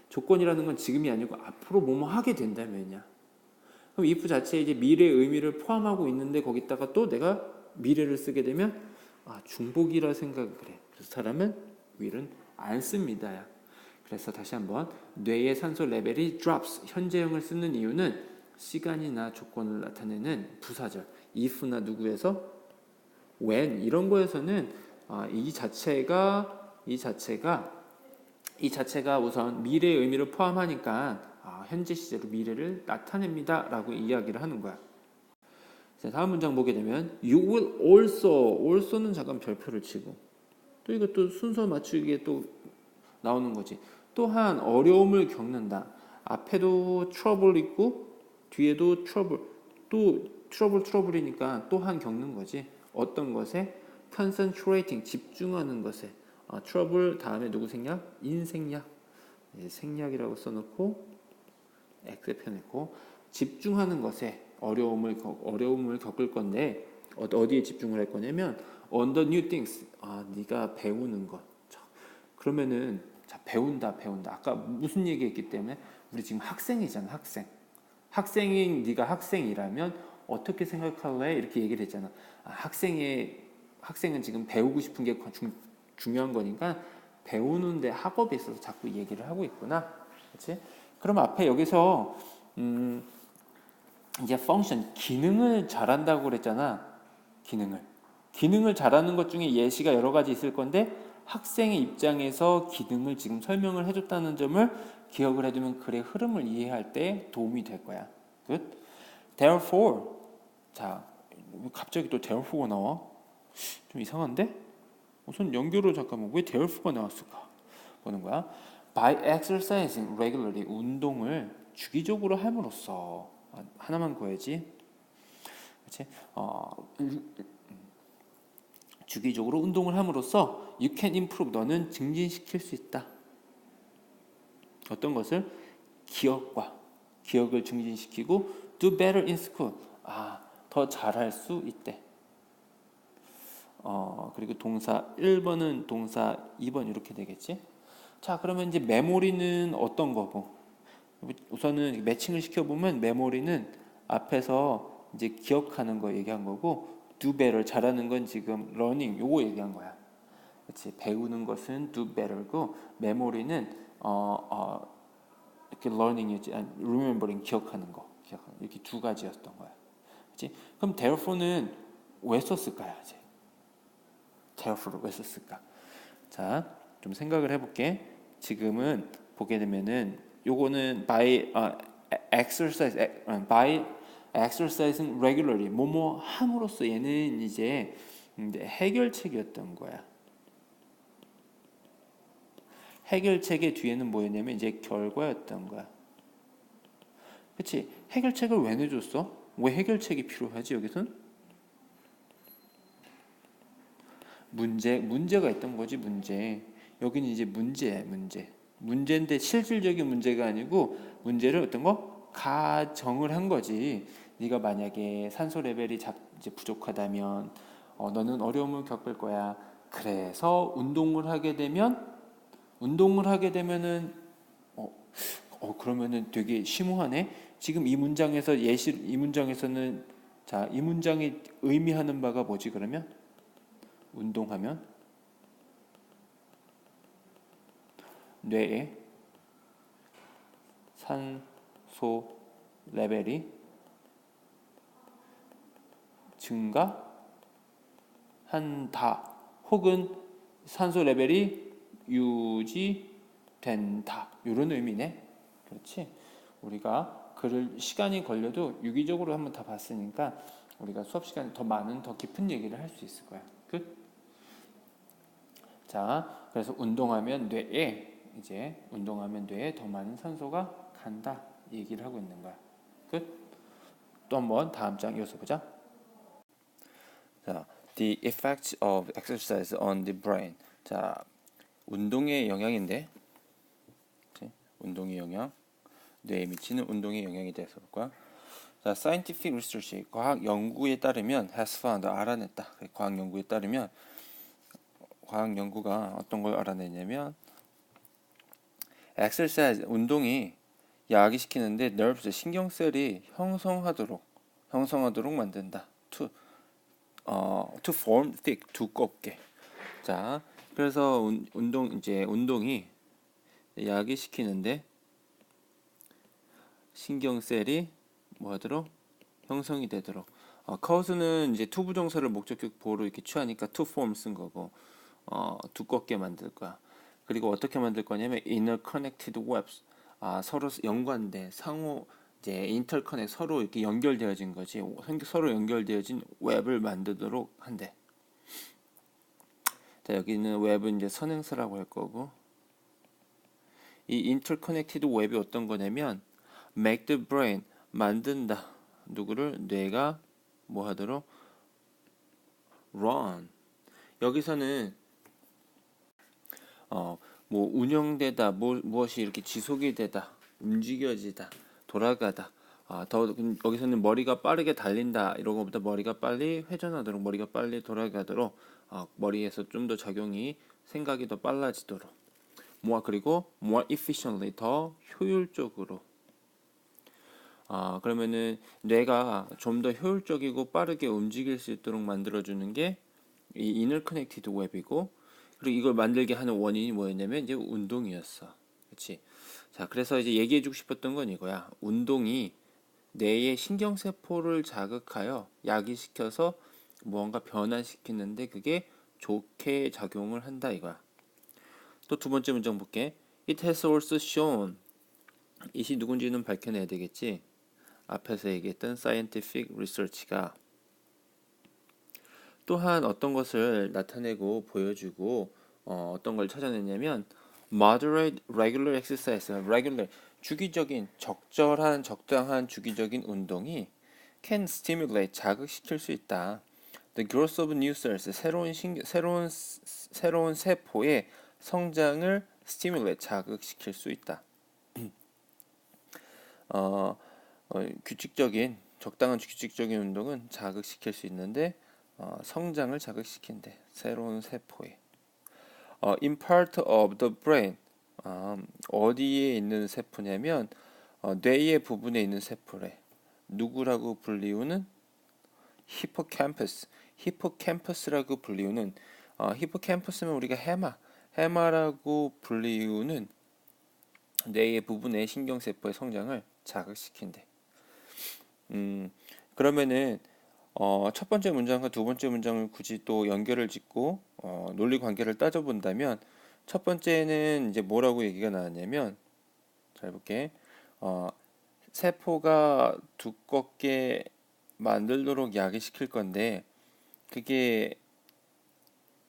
조건이라는 건 지금이 아니고 앞으로 뭐뭐 하게 된다면이야. 그럼 if 자체에 이제 미래의 의미를 포함하고 있는데 거기다가 또 내가 미래를 쓰게 되면 중복이라 생각을 그래. 그래서 사람은 will은 안 씁니다. 그래서 다시 한번 뇌의 산소 레벨이 drops 현재형을 쓰는 이유는 시간이나 조건을 나타내는 부사절 if나 누구에서 when 이런 거에서는 이 자체가 우선 미래의 의미를 포함하니까 현재 시제로 미래를 나타냅니다라고 이야기를 하는 거야. 자, 다음 문장 보게 되면 you will also는 잠깐 별표를 치고 또 이것도 순서 맞추기에 또 나오는 거지. 또한 어려움을 겪는다. 앞에도 trouble 있고 뒤에도 trouble 또 trouble이니까 또한 겪는 거지. 어떤 것에 concentrating 집중하는 것에 trouble 다음에 누구 생략? 인생략. 생략이라고 써놓고 X에 펴냈고 집중하는 것에 어려움을 겪을 건데 어디에 집중을 할 거냐면 on the new things 네가 배우는 것. 자, 그러면은 자 배운다. 아까 무슨 얘기했기 때문에 우리 지금 학생이잖아. 학생인 네가 학생이라면 어떻게 생각할래? 이렇게 얘기를 했잖아. 학생은 지금 배우고 싶은 게 중요한 거니까 배우는데 학업에 있어서 자꾸 얘기를 하고 있구나. 그렇지? 그럼 앞에 여기서 이제 펑션 기능을 잘한다고 그랬잖아. 기능을 잘하는 것 중에 예시가 여러 가지 있을 건데 학생의 입장에서 기능을 지금 설명을 해줬다는 점을 기억을 해두면 글의 흐름을 이해할 때 도움이 될 거야. Good? Therefore, 자 갑자기 또 therefore가 나와? 좀 이상한데? 우선 연결을 잠깐만 왜 therefore가 나왔을까? 보는 거야. By exercising regularly 운동을 주기적으로 함으로써 하나만 구해야지. 그렇지? 주기적으로 운동을 함으로써 you can improve 너는 증진시킬 수 있다. 어떤 것을? 기억을 증진시키고 do better in school. 더 잘할 수 있대. 그리고 동사 1번은 동사 2번 이렇게 되겠지. 자, 그러면 이제 메모리는 어떤 거고? 우선은 매칭을 시켜보면 메모리는 앞에서 이제 기억하는 거 얘기한 거고 do better 잘하는 건 지금 learning 요거 얘기한 거야. 그렇지? 배우는 것은 do better고 메모리는 이렇게 learning이지 remembering 기억하는 거 이렇게 두 가지였던 거야. 그렇지? 그럼 therefore는 왜 썼을까요? 이제 therefore를 왜 썼을까? 자, 좀 생각을 해볼게. 지금은 보게 되면은 요거는 by exercising regularly 뭐뭐 함으로써 얘는 이제 해결책이었던 거야. 해결책의 뒤에는 뭐였냐면 이제 결과였던 거야. 그렇지? 해결책을 왜 내줬어? 왜 해결책이 필요하지 여기선? 문제가 있던 거지 문제. 여기는 이제 문제야 문제. 문제인데 실질적인 문제가 아니고 문제를 어떤 거? 가정을 한 거지. 네가 만약에 산소 레벨이 이제 부족하다면 너는 어려움을 겪을 거야. 그래서 운동을 하게 되면은 그러면은 되게 심오하네. 지금 이 문장에서 이 문장에서는 자, 이 문장이 의미하는 바가 뭐지 그러면? 운동하면 뇌에 산소 레벨이 증가한다. 혹은 산소 레벨이 유지된다. 이런 의미네. 그렇지? 우리가 글을 시간이 걸려도 유기적으로 한번 다 봤으니까 우리가 수업 시간에 더 많은 더 깊은 얘기를 할 수 있을 거야. 끝. 자, 그래서 운동하면 뇌에 더 많은 산소가 간다. 얘기를 하고 있는 거야. 끝. 또 한번 다음 장 이어서 보자. 자, the effects of exercise on the brain. 자, 운동의 영향인데, 운동의 영향, 뇌에 미치는 운동의 영향에 대해서 볼 거야. 자, scientific research, 과학 연구에 따르면 has found, 알아냈다. 과학 연구에 따르면 과학 연구가 어떤 걸 알아내냐면 exercise, 운동이 야기시키는데 nerves, 신경셀이 형성하도록 만든다. to form thick, 두껍게. 자, 그래서 운동이 야기시키는데 신경셀이 뭐하도록 형성이 되도록. cause는 이제 to 부정사를 목적격 보호로 이렇게 취하니까 to form 쓴 거고 두껍게 만들 거야. 그리고 어떻게 만들 거냐면 interconnected webs. 서로 연관돼 상호 이제 interconnect 서로 이렇게 연결되어진 거지. 서로 연결되어진 웹을 만들도록 한대. 자, 여기는 웹은 이제 선행사라고 할 거고. 이 interconnected 웹이 어떤 거냐면 make the brain 만든다. 누구를? 뇌가 뭐 하도록? run. 여기서는 뭐 운영되다, 무엇이 이렇게 지속이 되다, 움직여지다, 돌아가다. 여기서는 머리가 빠르게 달린다 이런 것보다 머리가 빨리 회전하도록, 머리가 빨리 돌아가도록, 머리에서 좀 더 작용이 생각이 더 빨라지도록. 그리고 more efficiently 더 효율적으로. 그러면은 뇌가 좀 더 효율적이고 빠르게 움직일 수 있도록 만들어주는 게 이 inner connected web이고, 그리고 이걸 만들게 하는 원인이 뭐였냐면 이제 운동이었어. 그렇지? 자, 그래서 이제 얘기해주고 싶었던 건 이거야. 운동이 뇌의 신경세포를 자극하여 야기시켜서 무언가 변화시키는데 그게 좋게 작용을 한다 이거야. 또 두 번째 문장 볼게. It has also shown. 이시 누군지는 밝혀내야 되겠지. 앞에서 얘기했던 scientific research가 또한 어떤 것을 나타내고 보여주고 어떤 걸 찾아냈냐면 moderate regular exercise, regular 주기적인 적당한 주기적인 운동이 can stimulate 자극시킬 수 있다. The growth of new cells, 새로운 세포의 성장을 stimulate, 자극시킬 수 있다. 적당한 규칙적인 운동은 자극시킬 수 있는데 성장을 자극시킨대. 새로운 세포에. In part of the brain, 어디에 있는 세포냐면 뇌의 부분에 있는 세포래. 누구라고 불리우는? 히포캠퍼스라고 불리우는 히포캠퍼스면 우리가 해마라고 불리우는 뇌의 부분의 신경세포의 성장을 자극시킨대. 그러면은 첫 번째 문장과 두 번째 문장을 굳이 또 연결을 짓고 논리 관계를 따져본다면 첫 번째는 이제 뭐라고 얘기가 나왔냐면 잘 볼게. 세포가 두껍게 만들도록 야기시킬 건데 그게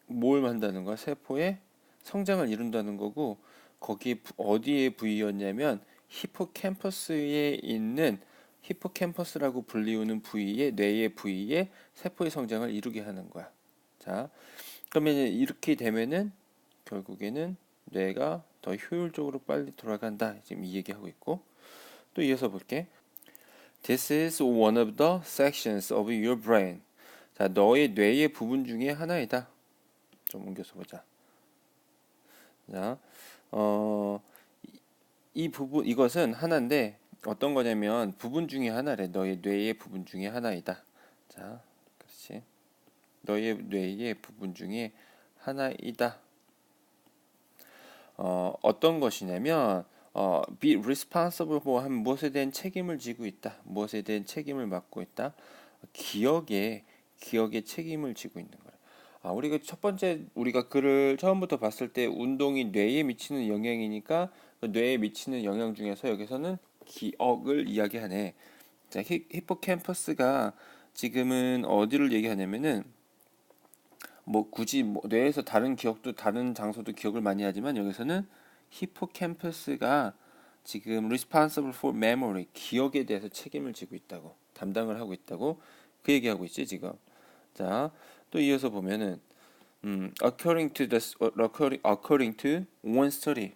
뭘 한다는 거야? 세포의 성장을 이룬다는 거고 거기 어디에 부위였냐면 히포캠퍼스에 있는 히포캠퍼스라고 불리우는 부위에 뇌의 부위에 세포의 성장을 이루게 하는 거야. 자, 그러면 이렇게 되면은 결국에는 뇌가 더 효율적으로 빨리 돌아간다. 지금 이 얘기하고 있고 또 이어서 볼게. This is one of the sections of your brain. 자, 너의 뇌의 부분 중에 하나이다. 좀 옮겨서 보자. 자, 이 부분 이것은 하나인데 어떤 거냐면 부분 중에 하나래. 너의 뇌의 부분 중에 하나이다. 자, 그렇지. 너의 뇌의 부분 중에 하나이다. 어떤 것이냐면 be responsible for 한 무엇에 대한 책임을 지고 있다. 무엇에 대한 책임을 맡고 있다. 기억에 책임을 지고 있는 거래. 우리가 첫 번째 우리가 글을 처음부터 봤을 때 운동이 뇌에 미치는 영향이니까 그 뇌에 미치는 영향 중에서 여기서는 기억을 이야기하네. 자, 히포캠퍼스가 지금은 어디를 얘기하냐면은 뭐 굳이 뇌에서 다른 기억도 다른 장소도 기억을 많이 하지만 여기서는 히포캠퍼스가 지금 responsible for memory, 기억에 대해서 책임을 지고 있다고, 담당을 하고 있다고 그 얘기하고 있지 지금. 자, 또 이어서 보면은 according to one study.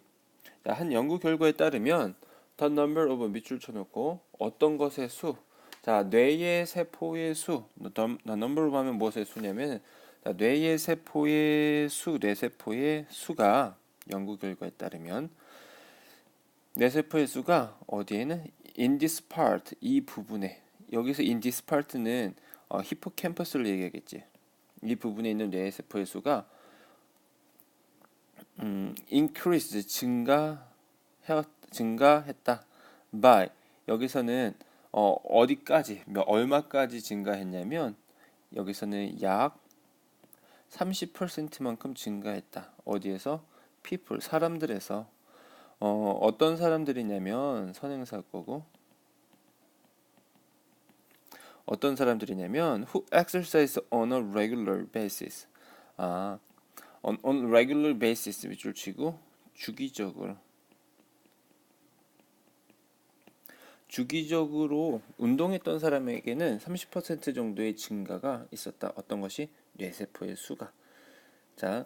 자, 한 연구 결과에 따르면 the number of 밑줄 쳐놓고 어떤 것의 수. 자, 뇌의 세포의 수. the number of 하면 무엇의 수냐면 자, 뇌의 세포의 뇌세포의 수가 연구 결과에 따르면 뇌세포의 수가 어디에는 in this part, 이 부분에 여기서 in this part는 히포캠퍼스를 얘기하겠지. 이 부분에 있는 뇌세포의 수가 increased, 증가했다. by, 여기서는 어디까지, 얼마까지 증가했냐면 여기서는 약 30%만큼 증가했다. 어디에서? people, 사람들에서. 어떤 사람들이냐면 선행사 거고 어떤 사람들이냐면 who exercise on a regular basis. on regular basis 밑줄 치고 주기적으로 운동했던 사람에게는 30% 정도의 증가가 있었다. 어떤 것이? 뇌세포의 수가. 자,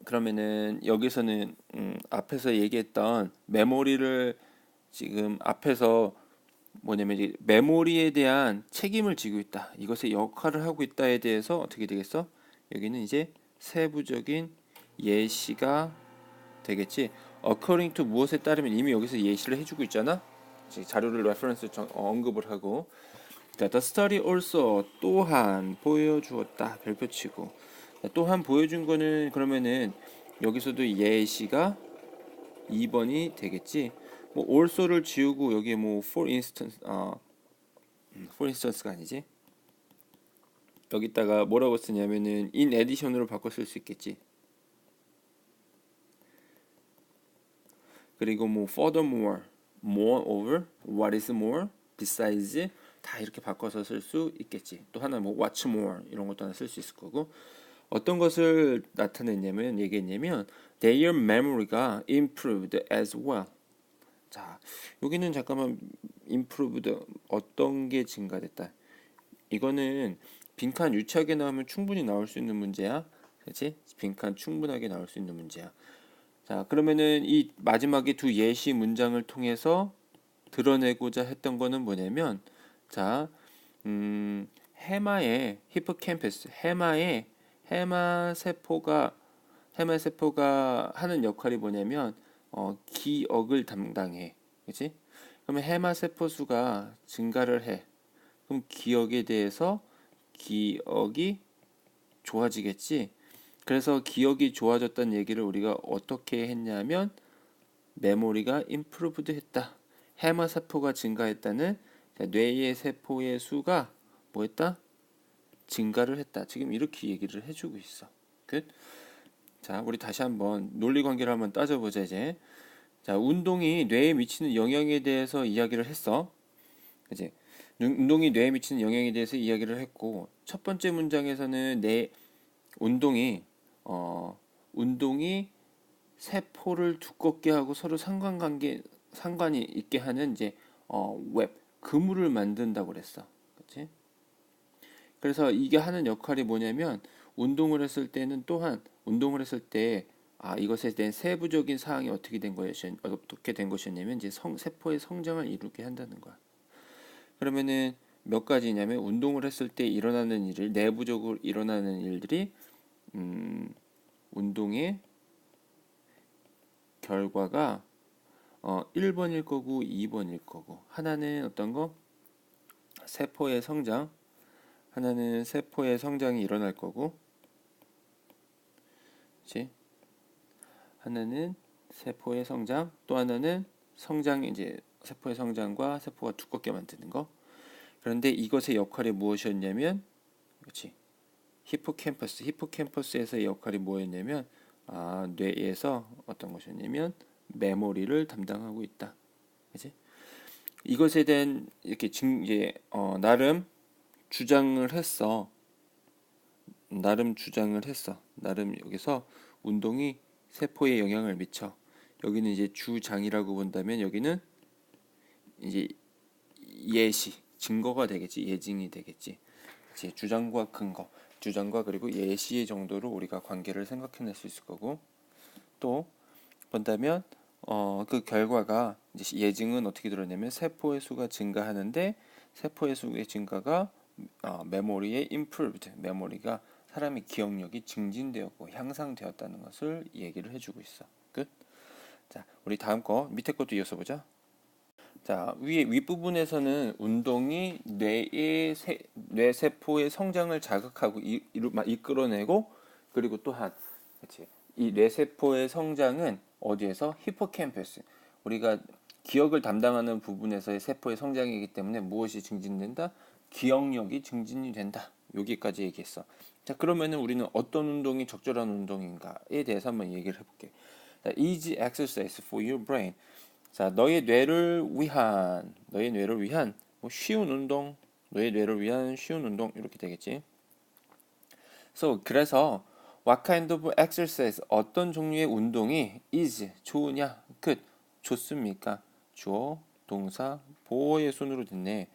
그러면은 여기서는 앞에서 얘기했던 메모리를 지금 앞에서 뭐냐면 이제 메모리에 대한 책임을 지고 있다. 이것의 역할을 하고 있다에 대해서 어떻게 되겠어? 여기는 이제 세부적인 예시가 되겠지. according to 무엇에 따르면 이미 여기서 예시를 해주고 있잖아. 자료를 레퍼런스 언급을 하고. 자, the study also 또한 보여주었다. 별표치고. 또한 보여준 거는 그러면은 여기서도 예시가 2번이 되겠지. 뭐 also를 지우고 여기에 뭐 for instance가 아니지. 여기다가 뭐라고 쓰냐면은 in addition으로 바꿔 쓸 수 있겠지. 그리고 뭐 furthermore, moreover, what is more, besides 다 이렇게 바꿔서 쓸 수 있겠지. 또 하나 뭐 what's more 이런 것도 하나 쓸 수 있을 거고. 어떤 것을 나타냈냐면 얘기했냐면 their memory가 improved as well. 자, 여기는 잠깐만 improved 어떤 게 증가됐다. 이거는 빈칸 유치하게 나오면 충분히 나올 수 있는 문제야. 그렇지? 빈칸 충분하게 나올 수 있는 문제야. 자, 그러면은 이 마지막에 두 예시 문장을 통해서 드러내고자 했던 거는 뭐냐면, 자, 해마의 히포캠퍼스, 해마의 해마세포가 하는 역할이 뭐냐면, 기억을 담당해. 그렇지? 그러면 해마세포 수가 증가를 해. 그럼 기억이 좋아지겠지. 그래서 기억이 좋아졌다는 얘기를 우리가 어떻게 했냐면 메모리가 improved 했다. 해마 세포가 증가했다는, 뇌의 세포의 수가 뭐 했다? 증가를 했다. 지금 이렇게 얘기를 해주고 있어. 끝. 자, 우리 다시 한번 논리 관계를 한번 따져보자 이제. 자, 운동이 뇌에 미치는 영향에 대해서 이야기를 했어. 그지? 운동이 뇌에 미치는 영향에 대해서 이야기를 했고, 첫 번째 문장에서는 운동이 운동이 세포를 두껍게 하고 서로 상관이 있게 하는 이제 그물을 만든다고 그랬어. 그렇지? 그래서 이게 하는 역할이 뭐냐면, 운동을 했을 때 이것에 대한 세부적인 사항이 어떻게 된 것이었냐면 이제 세포의 성장을 이루게 한다는 거야. 그러면은 몇 가지냐면, 운동을 했을 때 일어나는 일을 내부적으로 일어나는 일들이 운동의 결과가 1번일 거고 2번일 거고, 하나는 어떤 거? 세포의 성장, 하나는 세포의 성장이 일어날 거고, 그렇지? 하나는 세포의 성장, 또 하나는 이제 세포의 성장과 세포가 두껍게 만드는 거. 그런데 이것의 역할이 무엇이었냐면, 그렇지? 히포캠퍼스에서의 역할이 뭐였냐면, 뇌에서 어떤 것이었냐면 메모리를 담당하고 있다. 그렇지? 이것에 대한 이렇게 이제 나름 주장을 했어. 나름 여기서 운동이 세포에 영향을 미쳐. 여기는 이제 주장이라고 본다면, 여기는 이제 증거가 되겠지. 예증이 되겠지. 그치? 주장과 그리고 예시의 정도로 우리가 관계를 생각해낼 수 있을 거고, 또 본다면 그 결과가 이제 예증은 어떻게 드러내면 세포의 수가 증가하는데, 세포의 수의 증가가 메모리의 improved, 메모리가 사람의 기억력이 증진되었고 향상되었다는 것을 얘기를 해주고 있어. 끝. 자, 우리 다음 거 밑에 것도 이어서 보자. 자, 윗부분에서는 운동이 뇌세포의 성장을 자극하고 이끌어내고, 그리고 또한, 그치, 이 뇌세포의 성장은 어디에서? 히포캠퍼스. 우리가 기억을 담당하는 부분에서의 세포의 성장이기 때문에 무엇이 증진된다? 기억력이 증진이 된다. 여기까지 얘기했어. 자, 그러면은 우리는 어떤 운동이 적절한 운동인가에 대해서 한번 얘기를 해볼게. 자, easy exercise for your brain. 자, 너의 뇌를 위한 뭐 쉬운 운동, 너의 뇌를 위한 쉬운 운동, 이렇게 되겠지. 그래서 what kind of exercise, 어떤 종류의 운동이 is 좋으냐? 끝. 좋습니까? 주어, 동사, 보어의 순으로 됐네.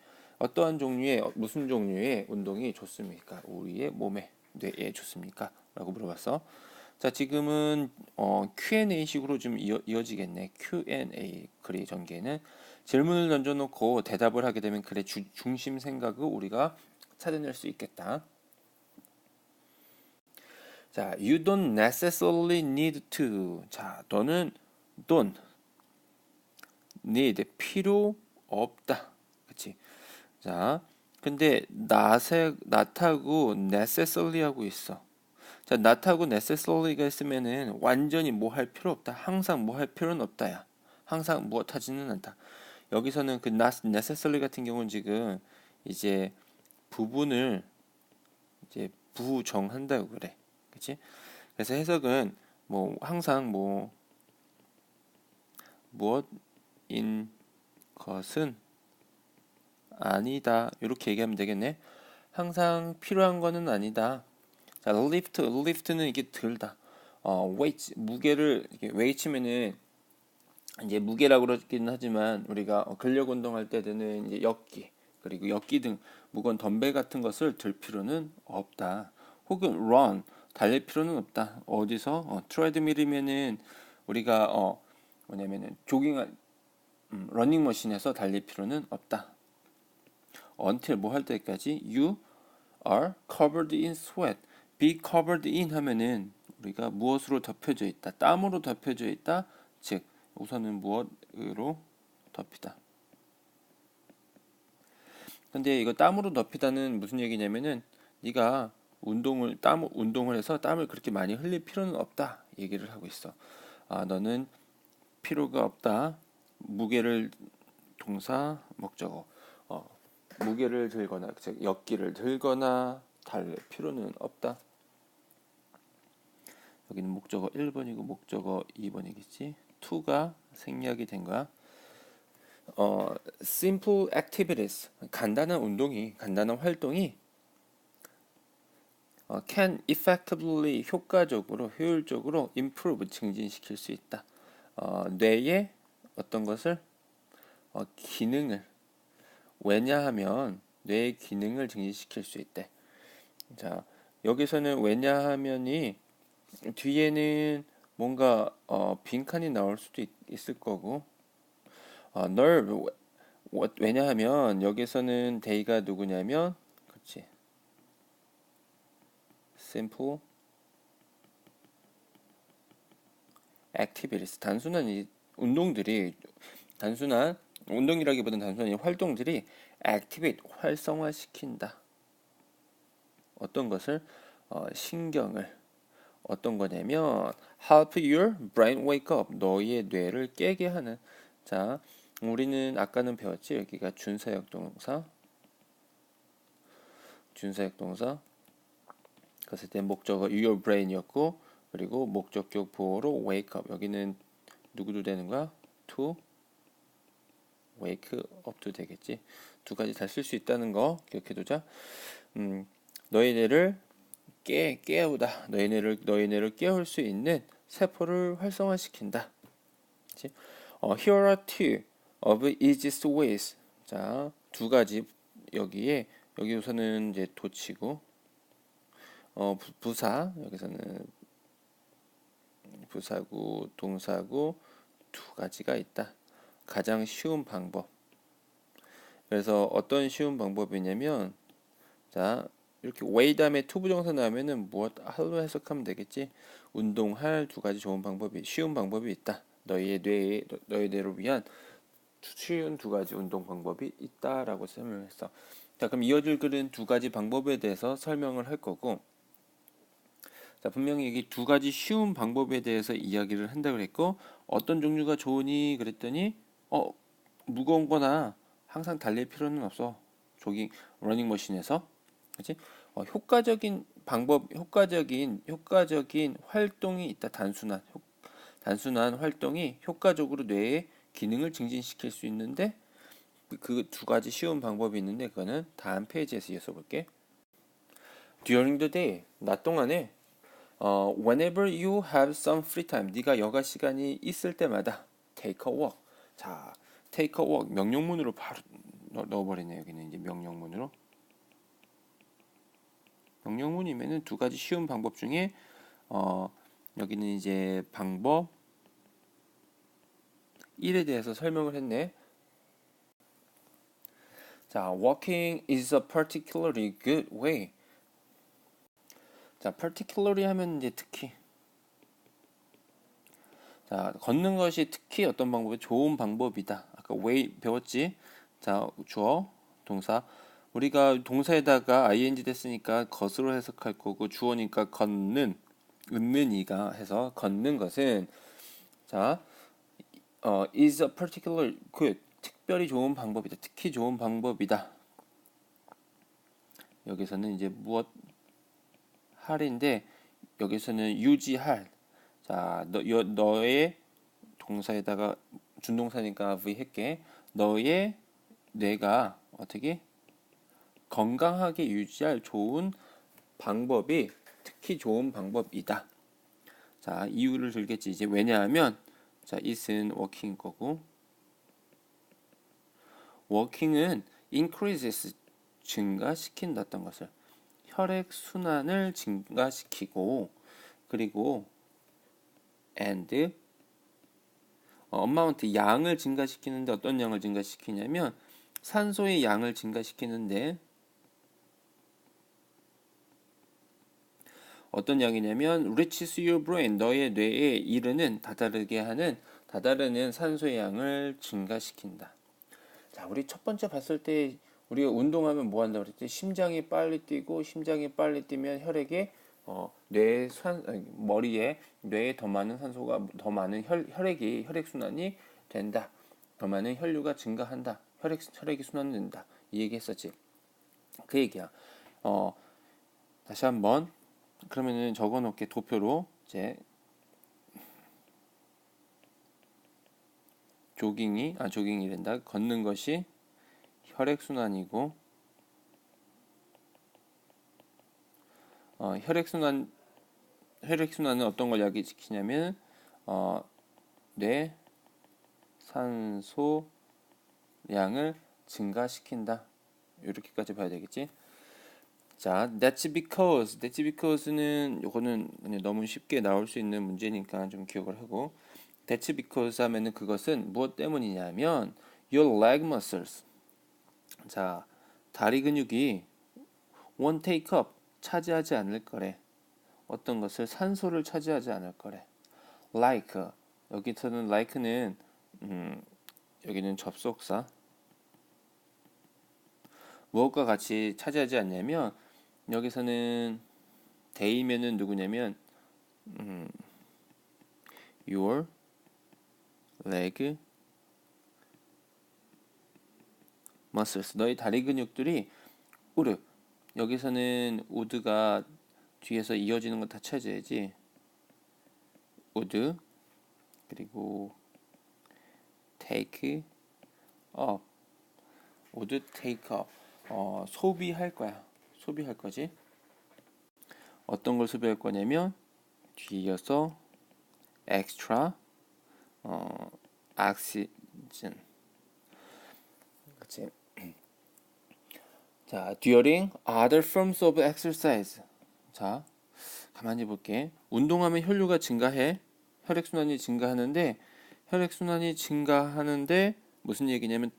무슨 종류의 운동이 좋습니까? 우리의 몸에, 뇌에 좋습니까? 라고 물어봤어. 자, 지금은 Q&A 식으로 좀 이어지겠네. Q&A 글의 전개는 질문을 던져놓고 대답을 하게 되면 글의 중심 생각을 우리가 찾아낼 수 있겠다. 자, you don't necessarily need to. 자, 너는 don't need, 필요 없다. 그치? 자, 근데 not하고 necessarily 하고 있어. 자, not하고 necessary가 있으면은 완전히 뭐 할 필요 없다. 항상 뭐 할 필요는 없다야. 항상 무엇 하지는 않다. 여기서는 그 not necessary 같은 경우는 지금 이제 부분을 이제 부정한다고 그래. 그치? 그래서 해석은 뭐 항상 뭐 무엇인 것은 아니다. 이렇게 얘기하면 되겠네. 항상 필요한 거는 아니다. 자, lift는 이게 들다. weight, 무게를 이렇게 weigh치면은 이제 무게라고 그러긴 하지만, 우리가 근력 운동할 때 드는 이제 역기, 그리고 역기 등 무거운 덤벨 같은 것을 들 필요는 없다. 혹은 run 달릴 필요는 없다. 어디서 트레드밀이면은 우리가 뭐냐면은 조깅 러닝머신에서 달릴 필요는 없다. until 뭐 할 때까지 you are covered in sweat. be covered in 하면은 우리가 무엇으로 덮여져 있다. 땀으로 덮여져 있다. 즉 우선은 무엇으로 덮이다. 근데 이거 땀으로 덮이다는 무슨 얘기냐면은 네가 운동을 해서 땀을 그렇게 많이 흘릴 필요는 없다 얘기를 하고 있어. 너는 필요가 없다. 무게를 동사 목적어 무게를 들거나 즉 역기를 들거나 달릴 필요는 없다. 여기는 목적어 1번이고 목적어 2번이겠지. to가 생략이 된 거야. simple activities 간단한 활동이 can effectively 효율적으로 improve 증진시킬 수 있다. 뇌의 어떤 것을 기능을 왜냐하면 뇌의 기능을 증진시킬 수 있대. 자, 여기서는 왜냐하면이 뒤에는 뭔가 빈칸이 나올 수도 있을 거고 nerve 왜냐하면 여기서는 they가 누구냐면 그렇지 simple activities 단순한 운동이라기보다는 단순한 이 활동들이 activate 활성화시킨다. 어떤 것을 신경을 어떤 거냐면 help your brain wake up 너의 뇌를 깨게 하는. 자, 우리는 아까는 배웠지. 여기가 준사역 동사 그랬을 때 목적어 your brain이었고 그리고 목적격 보호로 wake up 여기는 누구도 되는 거야? to wake up도 되겠지. 두 가지 다 쓸 수 있다는 거 기억해두자. 너희들을 깨우다. 너희들을 깨울 수 있는 세포를 활성화시킨다. 그치? Here are two of easiest ways. 자, 두 가지 여기 우선은 이제 도치고 부사 여기서는 부사구 동사구 두 가지가 있다. 가장 쉬운 방법. 그래서 어떤 쉬운 방법이냐면 자 이렇게 way 다음에 to 부정사 나오면은 무엇 할로 해석하면 되겠지. 운동할 두 가지 쉬운 방법이 있다. 너희들을 위한 쉬운 두 가지 운동 방법이 있다라고 설명했어. 자, 그럼 이어질 글은 두 가지 방법에 대해서 설명을 할 거고, 자, 분명히 이 두 가지 쉬운 방법에 대해서 이야기를 한다 그랬고, 어떤 종류가 좋으니 그랬더니, 무거운 거나 항상 달릴 필요는 없어. 조깅, 러닝머신에서. 그치? 효과적인 활동이 있다. 단순한 활동이 효과적으로 뇌의 기능을 증진시킬 수 있는데 그 두 가지 쉬운 방법이 있는데 그거는 다음 페이지에서 이어서 볼게. During the day, 낮 동안에 whenever you have some free time, 네가 여가 시간이 있을 때마다 take a walk. 자, take a walk 명령문으로 바로 넣어버리네. 여기는 이제 명령문이면은 두 가지 쉬운 방법 중에 여기는 이제 방법 1에 대해서 설명을 했네. 자, walking is a particularly good way. 자, particularly 하면 이제 특히. 자, 걷는 것이 특히 어떤 방법이 좋은 방법이다. 아까 way 배웠지? 자, 주어, 동사. 우리가 동사에다가 ing 됐으니까 것으로 해석할 거고 주어니까 걷는, 은는 이가 해서 걷는 것은 자, is a particular good. 특별히 좋은 방법이다. 특히 좋은 방법이다. 여기서는 이제 무엇 할인데 여기서는 유지할. 자, 너의 동사에다가 준동사니까 V 할게. 너의 뇌가 어떻게 건강하게 유지할 좋은 방법이 특히 좋은 방법이다. 자, 이유를 들겠지. 이제 왜냐하면 자, it은 워킹 거고 워킹은 increases 증가시킨다 어떤 것을 혈액 순환을 증가시키고 그리고 and amount 양을 증가시키는데 어떤 양을 증가시키냐면 산소의 양을 증가시키는데 어떤 양이냐면 reaches your brain 너의 뇌에 이르는 다다르는 산소의 양을 증가시킨다. 자, 우리 첫 번째 봤을 때 우리가 운동하면 뭐 한다고 그랬지? 심장이 빨리 뛰고 심장이 빨리 뛰면 혈액에 머리에 뇌에 더 많은 산소가 더 많은 혈액 순환이 된다. 더 많은 혈류가 증가한다. 혈액이 순환된다. 이 얘기 했었지. 그 얘기야. 다시 한번 그러면은 적어 놓을게 도표로 이제 조깅이 된다. 걷는 것이 혈액 순환이고 혈액 순환은 어떤 걸 야기시키냐면 뇌 산소 양을 증가시킨다. 이렇게까지 봐야 되겠지? 자, that's because는 요거는 그냥 너무 쉽게 나올 수 있는 문제니까 좀 기억을 하고 that's because 하면은 그것은 무엇 때문이냐면 your leg muscles 자, 다리 근육이 won't take up 차지하지 않을 거래. 어떤 것을 산소를 차지하지 않을 거래. like 여기서는 like는 여기는 접속사 무엇과 같이 차지하지 않냐면 여기서는 they면은 누구냐면 your leg muscles 너의 다리 근육들이 우르 여기서는 would가 뒤에서 이어지는 거 다 찾아야지. would 그리고 take up would take up 소비할 거야. 소비할 거지. 어떤 걸 소비할 거냐면 뒤이어서 extra oxygen 그치. 자, during other forms of exercise 자, 가만히 볼게. 운동하면 혈류가 증가해. 혈액순환이 증가하는데 무슨 얘기냐면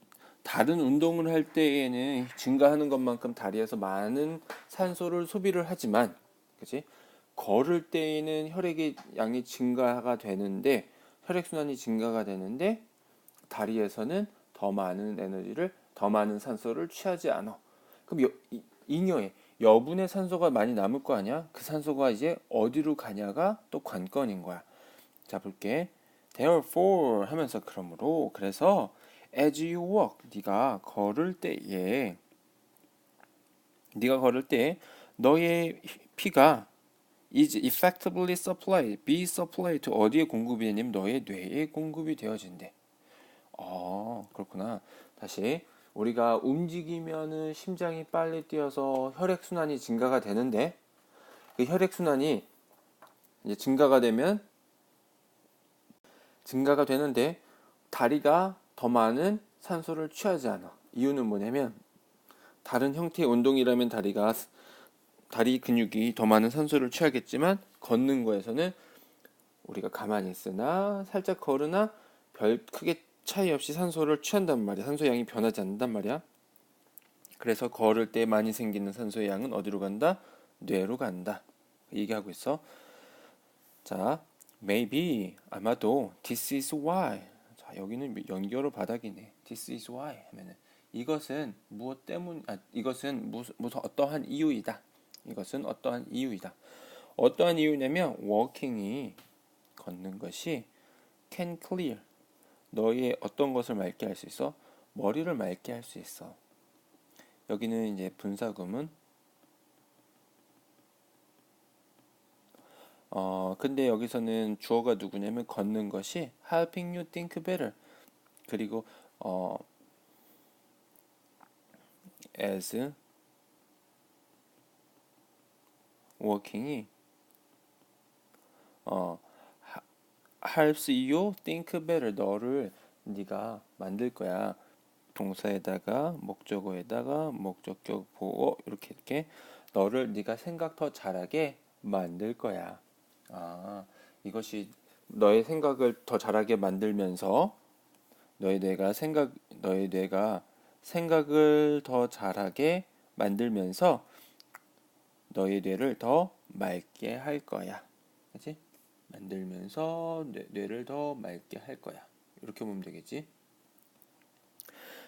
다른 운동을 할 때에는 증가하는 것만큼 다리에서 많은 산소를 소비를 하지만 그치? 걸을 때에는 혈액의 양이 증가가 되는데 혈액순환이 증가가 되는데 다리에서는 더 많은 산소를 취하지 않아. 그럼 잉여의 여분의 산소가 많이 남을 거 아니야? 그 산소가 이제 어디로 가냐가 또 관건인 거야. 자, 볼게. Therefore 하면서 그러므로 그래서 as you walk 네가 걸을 때 너의 피가 is effectively supplied to 어디에 공급이 되냐면 너의 뇌에 공급이 되어진대. 그렇구나. 다시 우리가 움직이면은 심장이 빨리 뛰어서 혈액 순환이 증가가 되는데 그 혈액 순환이 이제 증가가 되는데 다리가 더 많은 산소를 취하지 않아. 이유는 뭐냐면 다른 형태의 운동이라면 다리 근육이 더 많은 산소를 취하겠지만 걷는 거에서는 우리가 가만히 있으나 살짝 걸으나 별 크게 차이 없이 산소를 취한단 말이야. 산소 양이 변하지 않는단 말이야. 그래서 걸을 때 많이 생기는 산소의 양은 어디로 간다? 뇌로 간다. 얘기하고 있어. 자, maybe 아마도 this is why. 자, 여기는 연결어 바닥이네. This is why 하면은 이것은 무슨 어떠한 이유이다. 이것은 어떠한 이유이다. 어떠한 이유냐면 walking이 걷는 것이 can clear 너의 어떤 것을 맑게 할 수 있어? 머리를 맑게 할 수 있어. 여기는 이제 분사구문. 근데 여기서는 주어가 누구냐면 걷는 것이 helping you think better. 그리고 as walking이 helps you think better. 네가 만들 거야. 동사에다가 목적어에다가 목적격 보어 이렇게 너를 네가 생각 더 잘하게 만들 거야. 이것이 너의 생각을 더 잘하게 만들면서 너의 뇌가 생각을 더 잘하게 만들면서 너의 뇌를 더 맑게 할 거야. 그치? 만들면서 뇌를 더 맑게 할 거야. 이렇게 보면 되겠지?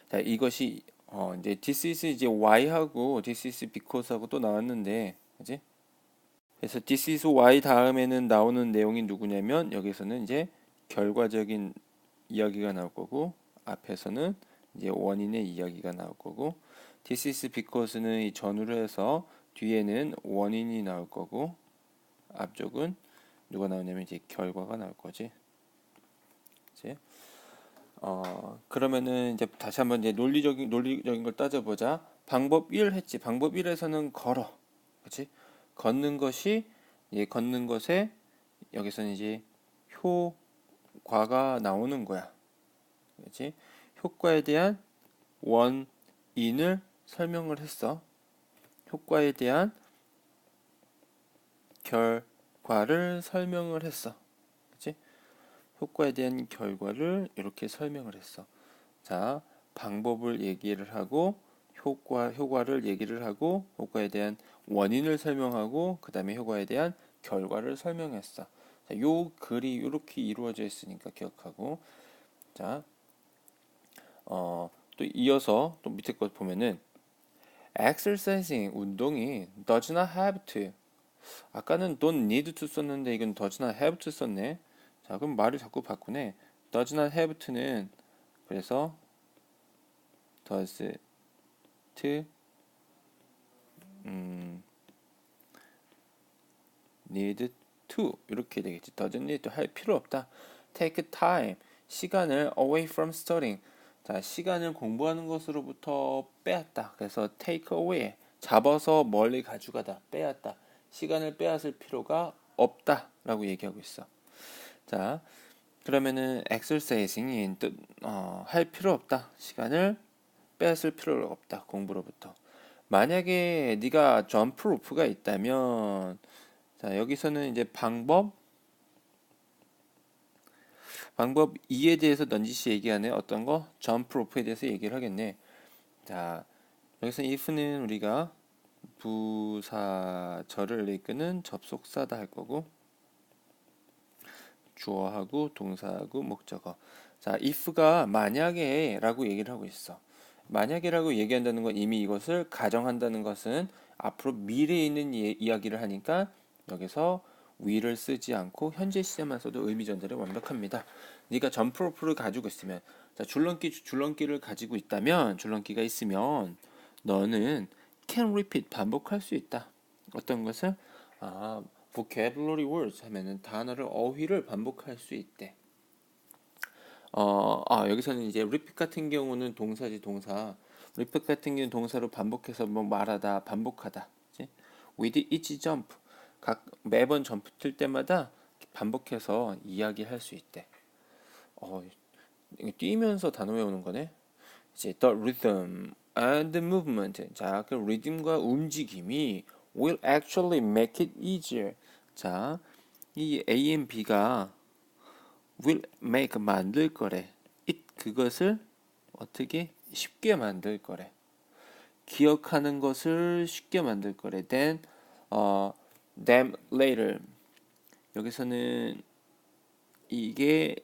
자, 이것이 이제 this is 이제 why하고 this is because하고 또 나왔는데, 그치? 그래서 this is why 다음에는 나오는 내용이 누구냐면 여기서는 이제 결과적인 이야기가 나올 거고 앞에서는 이제 원인의 이야기가 나올 거고 this is because는 이 전후로 해서 뒤에는 원인이 나올 거고 앞쪽은 누가 나오냐면 이제 결과가 나올 거지. 그치? 그러면은 이제 다시 한번 이제 논리적인 걸 따져보자. 방법 1 했지. 방법 1에서는 걸어. 그치? 걷는 것이 걷는 것에 여기서는 이제 효과가 나오는 거야. 그치? 효과에 대한 원인을 설명을 했어. 효과에 대한 결과를 설명을 했어. 그치? 효과에 대한 결과를 이렇게 설명을 했어. 자, 방법을 얘기를 하고 효과를 얘기를 하고 효과에 대한 원인을 설명하고 그 다음에 효과에 대한 결과를 설명했어. 자, 요 글이 이렇게 이루어져 있으니까 기억하고 자, 또 이어서 또 밑에 것 보면은 exercising 운동이 does not have to 아까는 don't need to 썼는데 이건 does not have to 썼네. 자, 그럼 말을 자꾸 바꾸네. does not have to는 그래서 does to need to 이렇게 되겠지. doesn't need to 할 필요 없다. take time 시간을 away from studying 자 시간을 공부하는 것으로부터 빼앗다. 그래서 take away 잡아서 멀리 가져가다 빼앗다. 시간을 빼앗을 필요가 없다라고 얘기하고 있어. 자 그러면은 exercising이 할 필요 없다. 시간을 빼앗을 필요가 없다. 공부로부터. 만약에 네가 점프 로프가 있다면 자, 여기서는 이제 방법 2에 대해서 넌지시 얘기하네. 어떤 거? 점프 로프에 대해서 얘기를 하겠네. 자, 여기서 if는 우리가 부사절을 이끄는 접속사다 할 거고 주어하고 동사하고 목적어. 자, if가 만약에 라고 얘기를 하고 있어. 만약에라고 얘기한다는 건 이미 이것을 가정한다는 것은 앞으로 미래에 있는 이야기를 하니까 여기서 will을 쓰지 않고 현재 시제만 써도 의미 전달이 완벽합니다. 네가 점프로프를 가지고 있으면 자, 줄넘기를 가지고 있다면 줄넘기가 있으면 너는 can repeat 반복할 수 있다. 어떤 것을 vocabulary words 하면은 단어를 어휘를 반복할 수 있대. 여기서는 이제 repeat 같은 경우는 동사지 동사. repeat 같은 경우는 동사로 반복해서 뭐 말하다, 반복하다. 그치? with each jump. 매번 점프 뛸 때마다 반복해서 이야기할 수 있대. 이거 뛰면서 단어 외우는 거네. 이제 the rhythm and the movement. 자, 그 리듬과 움직임이 will actually make it easier. 자, 이 A and B가 will make 만들 거래. it 그것을 어떻게 쉽게 만들 거래. 기억하는 것을 쉽게 만들 거래. Them later. 여기서는 이게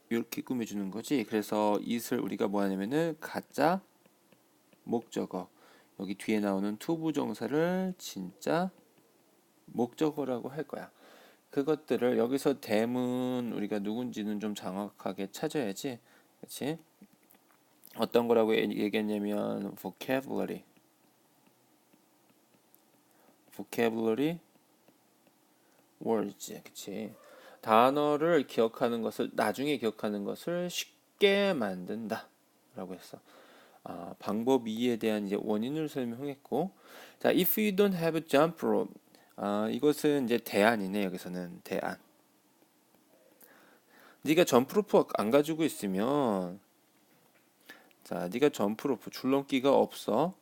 이렇게 꾸며주는 거지. 그래서 it을 우리가 뭐 하냐면은 가짜 목적어. 여기 뒤에 나오는 투부정사를 진짜 목적어라고 할 거야. 그것들을 여기서 them은 우리가 누군지는 좀 정확하게 찾아야지. 그렇지? 어떤 거라고 얘기했냐면 vocabulary words. 그치? 단어를 기억하는 것을 나중에 기억하는 것을 쉽게 만든다 라고 했어. 방법 2에 대한 이제 원인을 설명했고 자, if you don't have a jump rope 이것은 이제 대안이네. 여기서는 대안. 네가 점프 로프 안 가지고 있으면 자, 네가 점프로프 줄넘기가 없어.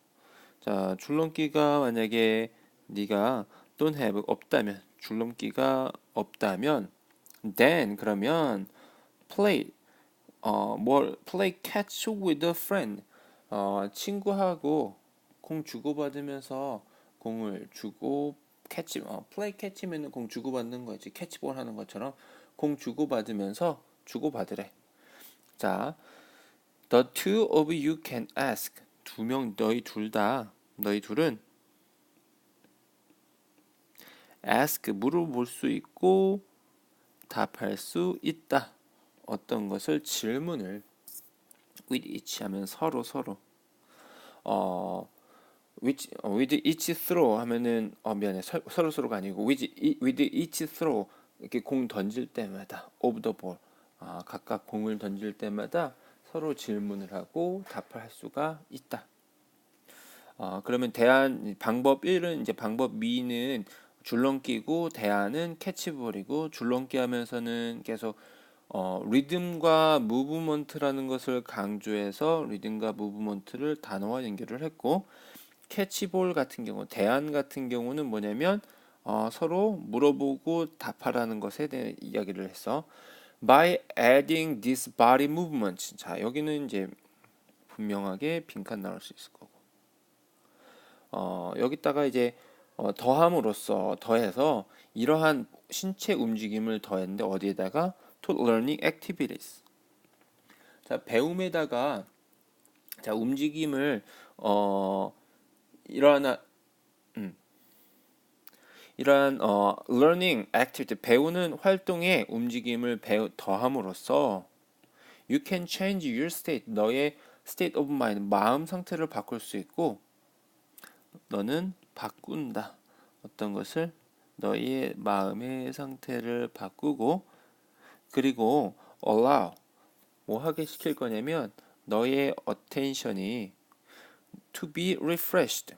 자, 줄넘기가 만약에 네가 don't have 없다면 줄넘기가 없다면 then 그러면 play play catch with a friend 친구하고 공 주고받으면서 공을 주고 캐치 플레이 캐치면은 공 주고받는 거지 캐치볼 하는 것처럼 공 주고받으면서 주고받으래. 자, the two of you can ask 두 명 너희 둘은 ask 물어볼 수 있고 답할 수 있다. 어떤 것을 질문을 with each 하면 서로 with each throw 하면은 미안해 서로가 아니고 with each throw 이렇게 공 던질 때마다 of the ball 각각 공을 던질 때마다 서로 질문을 하고 답을 할 수가 있다. 그러면 방법 1은 이제 방법 2는 줄넘기고 대안은 캐치볼이고 줄넘기 하면서는 계속 리듬과 무브먼트라는 것을 강조해서 리듬과 무브먼트를 단어와 연결을 했고 캐치볼 같은 경우 대안 같은 경우는 뭐냐면 서로 물어보고 답하라는 것에 대해 이야기를 했어. By adding this body movement 자 여기는 이제 분명하게 빈칸 나올 수 있을 거고 여기다가 이제 더해서 이러한 신체 움직임을 더했는데 어디에다가 to learning activities. 자, 배움에다가 자, 움직임을 이러한 learning activity 배우는 활동에 움직임을 더함으로써 you can change your state 너의 state of mind 마음 상태를 바꿀 수 있고 너는 바꾼다. 어떤 것을 너의 마음의 상태를 바꾸고 그리고 allow 뭐 하게 시킬 거냐면 너의 attention이 to be refreshed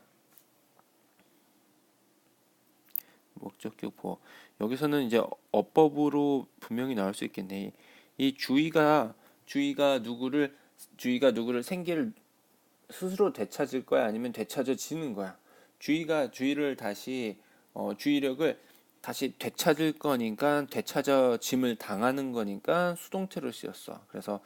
목적격 보호 여기서는 이제 어법으로 분명히 나올 수 있겠네. 이 주의가 누구를 생기를 스스로 되찾을 거야 아니면 되찾아지는 거야. 주의를 다시 주의력을 다시 되찾을 거니까 되찾아짐을 당하는 거니까 수동태로 쓰였어. 그래서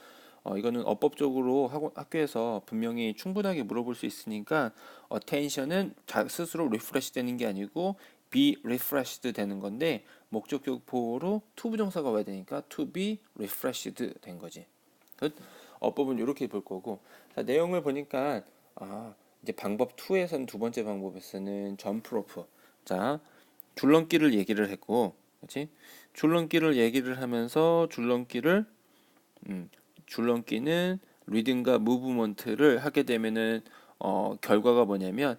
이거는 어법적으로 학교에서 분명히 충분하게 물어볼 수 있으니까 attention은 스스로 리프레시 되는 게 아니고 be refreshed 되는 건데 목적격 보호로 to 부정사가 와야 되니까 to be refreshed 된 거지. 어법은 이렇게 볼 거고 자, 내용을 보니까 이제 방법 2에서는 두 번째 방법에서는 점프 로프 자 줄넘기를 얘기를 했고 그렇지? 줄넘기를 얘기를 하면서 줄넘기는 리듬과 무브먼트를 하게 되면은 결과가 뭐냐면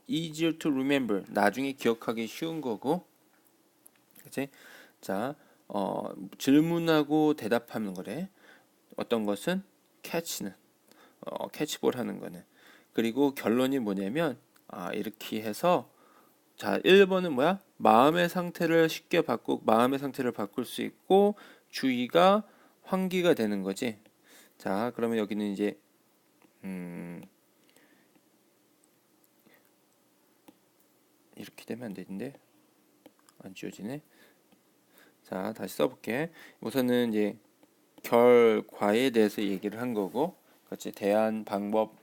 easier to remember 나중에 기억하기 쉬운 거고 그렇지? 자 질문하고 대답하는 거래. 어떤 것은 캐치는 캐치볼 하는 거는 그리고 결론이 뭐냐면 이렇게 해서 자 1번은 뭐야? 마음의 상태를 마음의 상태를 바꿀 수 있고 주의가 환기가 되는 거지. 자 그러면 여기는 이제 이렇게 되면 안 되는데 안 지워지네. 자 다시 써볼게. 우선은 이제 결과에 대해서 얘기를 한 거고 같이 대안 방법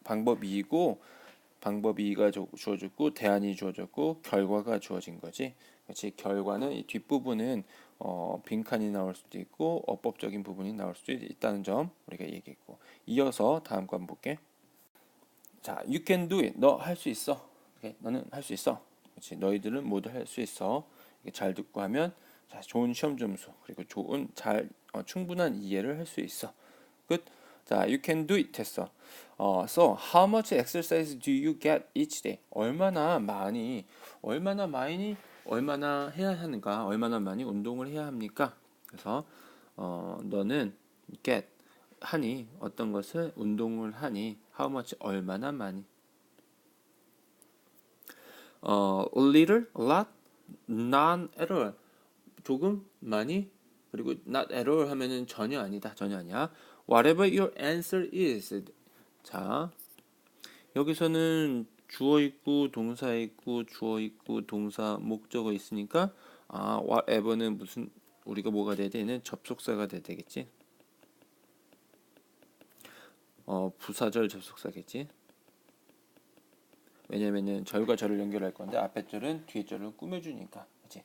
2이고 방법 2가 주어졌고 대안이 주어졌고 결과가 주어진 거지. 같이 결과는 이 뒷부분은 빈칸이 나올 수도 있고 어법적인 부분이 나올 수도 있다는 점 우리가 얘기했고 이어서 다음 거 한번 볼게. 자, you can do it. 너 할 수 있어. 오케이? 너는 할 수 있어. 그렇지? 너희들은 모두 할 수 있어. 이게 잘 듣고 하면 자, 좋은 시험 점수 그리고 충분한 이해를 할 수 있어. 끝. 자, you can do it 했어. So how much exercise do you get each day? 얼마나 해야 하는가? 얼마나 많이 운동을 해야 합니까? 그래서 너는 get 하니 어떤 것을 운동을 하니 how much 얼마나 많이 a little, a lot, none at all 조금, 많이 그리고 not at all 하면은 전혀 아니다 전혀 아니야 whatever your answer is 자, 여기서는 주어 있고 동사 있고 주어 있고 동사 목적어 있으니까 whatever는 무슨 우리가 뭐가 돼야 되는 접속사가 돼야 되겠지. 부사절 접속사겠지. 왜냐면은 절과 절을 연결할 건데 앞에 절은 뒤에 절을 꾸며주니까. 그치?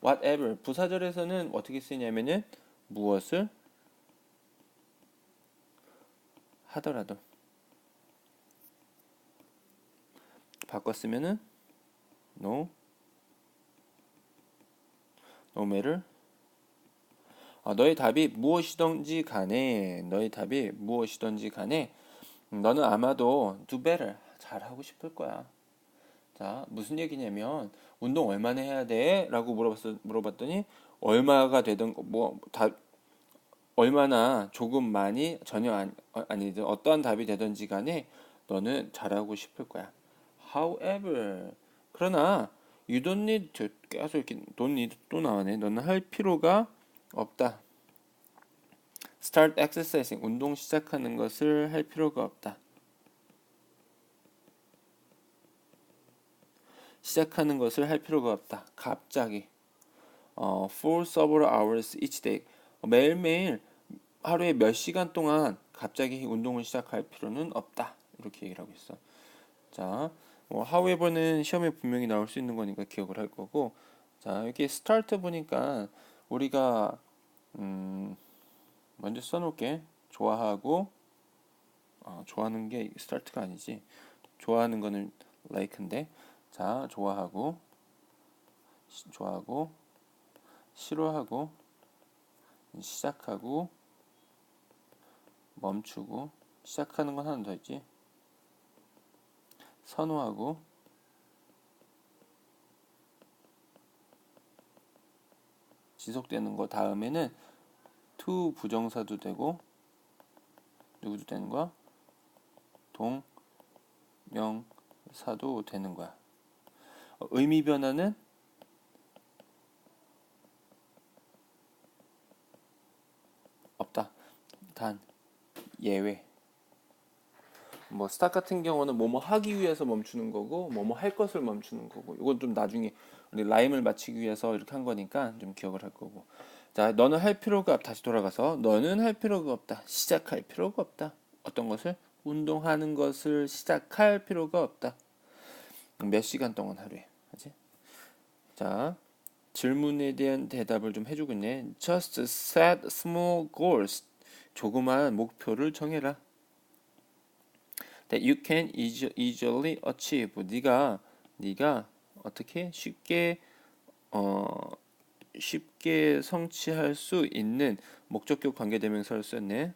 whatever 부사절에서는 어떻게 쓰냐면은 무엇을 하더라도 바꿨으면은 no matter 너의 답이 무엇이든지 간에 너는 아마도 do better 잘하고 싶을 거야. 자, 무슨 얘기냐면 운동 얼마나 해야 돼? 라고 물어봤더니 얼마가 되든 얼마나 조금 많이 전혀 아니든 어떠한 답이 되든지 간에 너는 잘하고 싶을 거야. However, 그러나 you don't need to 계속 이렇게 don't need 또 나오네. 너는 할 필요가 없다. Start exercising 운동 시작하는 것을 할 필요가 없다. 시작하는 것을 할 필요가 없다. 갑자기 for several hours each day 매일매일 하루에 몇 시간 동안 갑자기 운동을 시작할 필요는 없다. 이렇게 얘기를 하고 있어. 자, however는 시험에 분명히 나올 수 있는 거니까 기억을 할 거고. 자, 여기 start 보니까 우리가 먼저 써놓을게. 좋아하고 좋아하는 게 start가 아니지. 좋아하는 거는 like인데. 자, 좋아하고 싫어하고 시작하고 멈추고 시작하는 건 하나 더 있지. 선호하고 지속되는 거 다음에는 to 부정사도 되고 누구도 되는 거야? 동명사도 되는 거야. 의미 변화는 없다. 단 예외. 뭐 스탑 같은 경우는 뭐뭐 하기 위해서 멈추는 거고 뭐뭐 할 것을 멈추는 거고 이건 좀 나중에 우리 라임을 맞추기 위해서 이렇게 한 거니까 좀 기억을 할 거고. 자, 너는 할 필요가 다시 돌아가서 너는 할 필요가 없다. 시작할 필요가 없다. 어떤 것을? 운동하는 것을 시작할 필요가 없다. 몇 시간 동안 하루에. 그치? 자, 질문에 대한 대답을 좀 해주고 있네. Just set small goals. 조그마한 목표를 정해라. That you can easily achieve. 네가 어떻게 쉽게 성취할 수 있는 목적격 관계대명사를 썼네.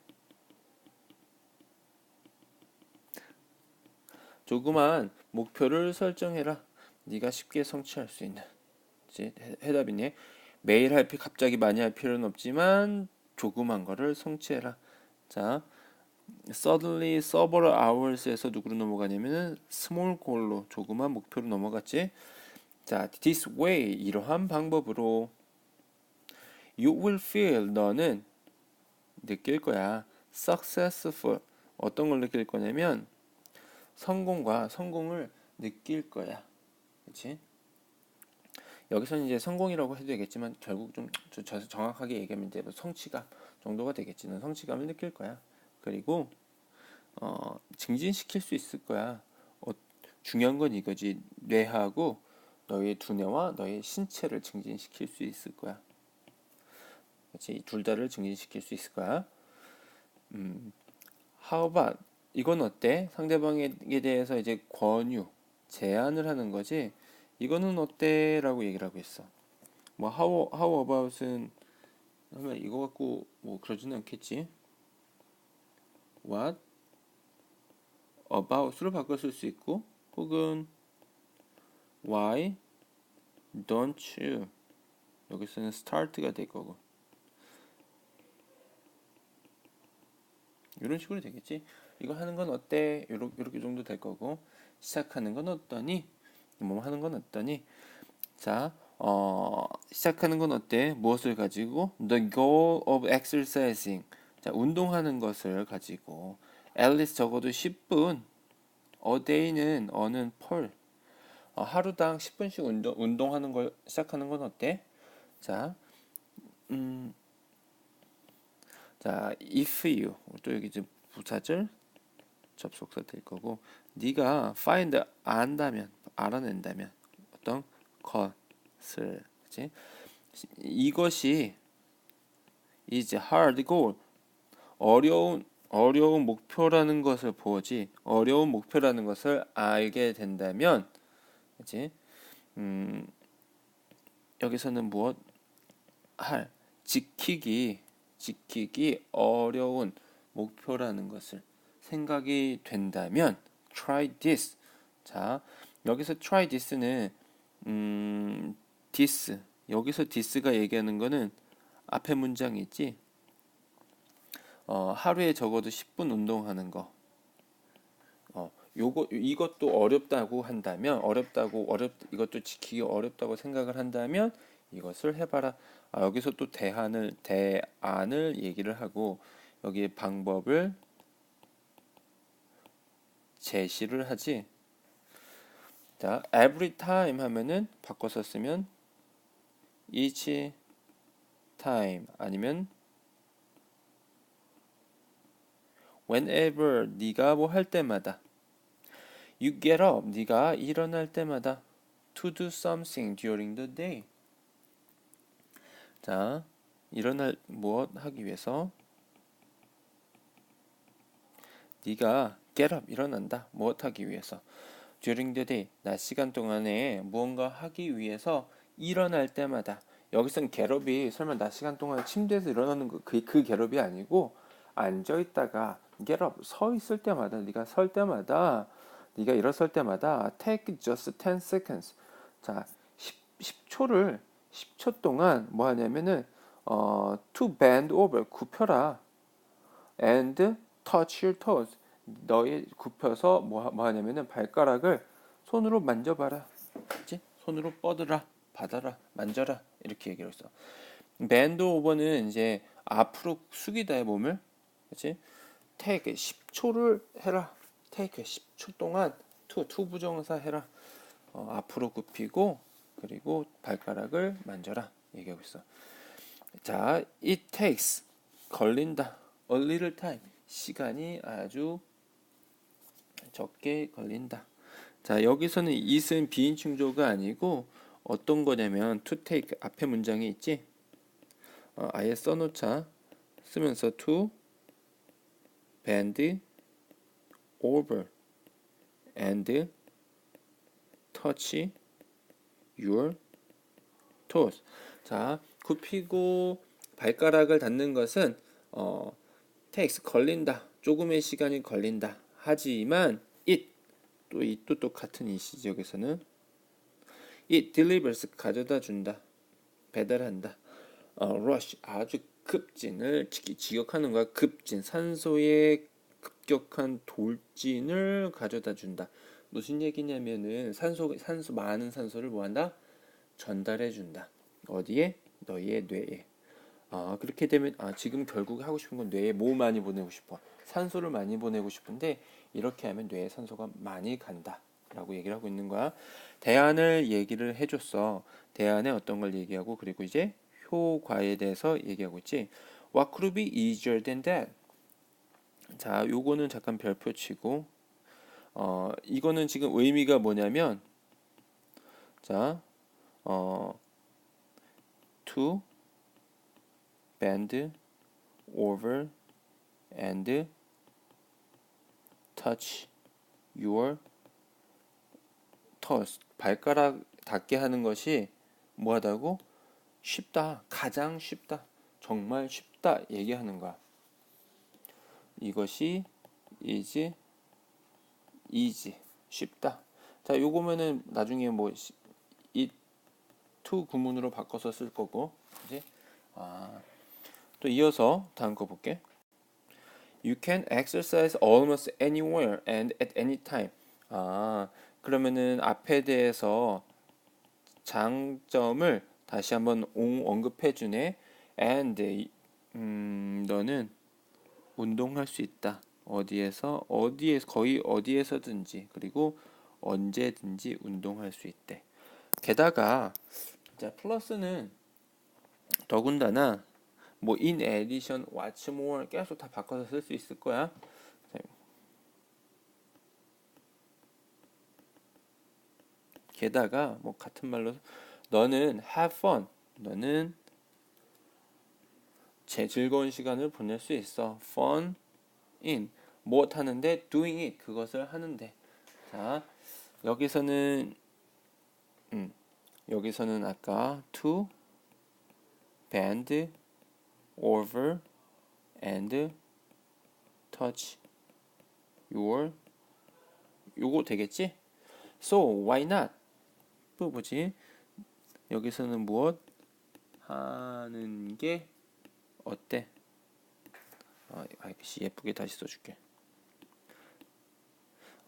조그마한 목표를 설정해라. 네가 쉽게 성취할 수 있는. 이제 해답이네. 매일 갑자기 많이 할 필요는 없지만 조그만 거를 성취해라. 자, suddenly several hours에서 누구로 넘어가냐면은 small goal로 조그만 목표로 넘어갔지. 자, this way 이러한 방법으로 you will feel 너는 느낄 거야. successful 어떤 걸 느낄 거냐면 성공을 느낄 거야. 그렇지? 여기서는 이제 성공이라고 해도 되겠지만 결국 좀 정확하게 얘기하면 이제 뭐 성취감 정도가 되겠지. 는 성취감을 느낄 거야. 그리고 증진시킬 수 있을 거야. 중요한 건 이거지. 뇌하고 너의 두뇌와 너의 신체를 증진시킬 수 있을 거야. 그렇지? 둘 다를 증진시킬 수 있을 거야. How about 이건 어때? 상대방에 대해서 이제 권유, 제안을 하는 거지. 이거는 어때? 라고 얘기를 하고 있어. 뭐 how about은 하면 이거 갖고 뭐 그러지는 않겠지. What about으로 바꿔 쓸 수 있고 혹은 why don't you 여기서는 start가 될 거고 이런 식으로 되겠지. 이거 하는 건 어때? 이렇게 정도 될 거고 시작하는 건 어떠니? 뭐 하는 건 어떠니? 자, 시작하는 건 어때? 무엇을 가지고? The goal of exercising. 자, 운동하는 것을 가지고 at least 적어도 10분. a day는 어는 펄. 하루당 10분씩 운동하는 걸 시작하는 건 어때? 자, 음, 자, if you 또 여기 이제 부사절 접속사 될 거고, 네가 find 알아낸다면 어떤 것을, 그치? 이것이 is hard goal, 어려운 목표라는 것을 보지, 어려운 목표라는 것을 알게 된다면, 그치? 음, 여기서는 무엇 할, 지키기 어려운 목표라는 것을 생각이 된다면 try this. 자, 여기서 try this는 this, 여기서 this가 얘기하는 거는 앞에 문장이 있지. 하루에 적어도 10분 운동하는 거. 이것도 어렵다고 한다면, 이것도 지키기 어렵다고 생각을 한다면 이것을 해봐라. 여기서 또 대안을 얘기를 하고, 여기에 방법을 제시를 하지. 자, every time 하면은 바꿔서 쓰면 each time, 아니면 whenever, 네가 뭐 할 때마다. you get up, 네가 일어날 때마다. to do something during the day. 자, 무엇 하기 위해서. 네가 get up, 일어난다. 무엇 하기 위해서. during the day, 낮 시간 동안에 무언가 하기 위해서 일어날 때마다. 여기선 get up이 설마 낮 시간 동안 침대에서 일어나는 그 get up이 아니고, 앉아 있다가 get up, 서 있을 때마다, 네가 일어설 때마다 take just 10 seconds. 자, 10초 동안 뭐 하냐면은 to bend over, 굽혀라. and touch your toes, 너의 굽혀서 뭐 하냐면은 발가락을 손으로 만져봐라. 그치? 손으로 뻗으라, 받아라, 만져라, 이렇게 얘기를 했어. bend over는 이제 앞으로 숙이다의 몸을, 그치? take 10초를 해라. take 10초 동안 to 부정사 해라. 앞으로 굽히고, 그리고 발가락을 만져라 얘기하고 있어. 자, it takes, 걸린다. a little time, 시간이 아주 적게 걸린다. 자, 여기서는 it은 비인칭조가 아니고 어떤 거냐면 to take, 앞에 문장이 있지. 아예 써놓자. 쓰면서 to bend over and touch your toes. 자, 굽히고 발가락을 닿는 것은 takes, 걸린다. 조금의 시간이 걸린다. 하지만 it도 똑같은 it이지. 여기서는 it delivers, 가져다 준다. 배달한다. rush, 아주 급진을 직역하는 거야. 급진, 산소의 급격한 돌진을 가져다 준다. 무슨 얘기냐면은 많은 산소를 뭐한다? 전달해 준다. 어디에? 너희의 뇌에. 그렇게 되면 지금 결국 하고 싶은 건 뇌에 뭐 많이 보내고 싶어? 산소를 많이 보내고 싶은데, 이렇게 하면 뇌에 산소가 많이 간다 라고 얘기를 하고 있는 거야. 대안을 얘기를 해줬어. 대안에 어떤 걸 얘기하고, 그리고 이제 효과에 대해서 얘기하고 있지. What could be easier than that? 자, 요거는 잠깐 별표 치고, 이거는 지금 의미가 뭐냐면, 자, to bend over and touch your toes. 발가락 닿게 하는 것이 뭐하다고? 쉽다. 가장 쉽다. 정말 쉽다 얘기하는 거야. 이것이 is easy, 쉽다. 자, 요거면은 나중에 뭐 it to 구문으로 바꿔서 쓸 거고, 이제 또 이어서 다음 거 볼게. You can exercise almost anywhere and at any time. 그러면은 앞에 대해서 장점을 다시 한번 언급해 주네. and 너는 운동할 수 있다. 거의 어디에서든지 그리고 언제든지 운동할 수 있대. 게다가 자 플러스는 더군다나 뭐 in addition, what's more 계속 다 바꿔서 쓸 수 있을 거야. 자, 게다가 뭐 같은 말로 너는 have fun, 너는 즐거운 시간을 보낼 수 있어. fun in 무엇 하는데 doing it 그것을 하는데. 자 여기서는 여기서는 아까 to bend over and touch your 요거 되겠지? So why not? 또 뭐지? 여기서는 무엇 하는 게 어때? 글씨 예쁘게 다시 써줄게.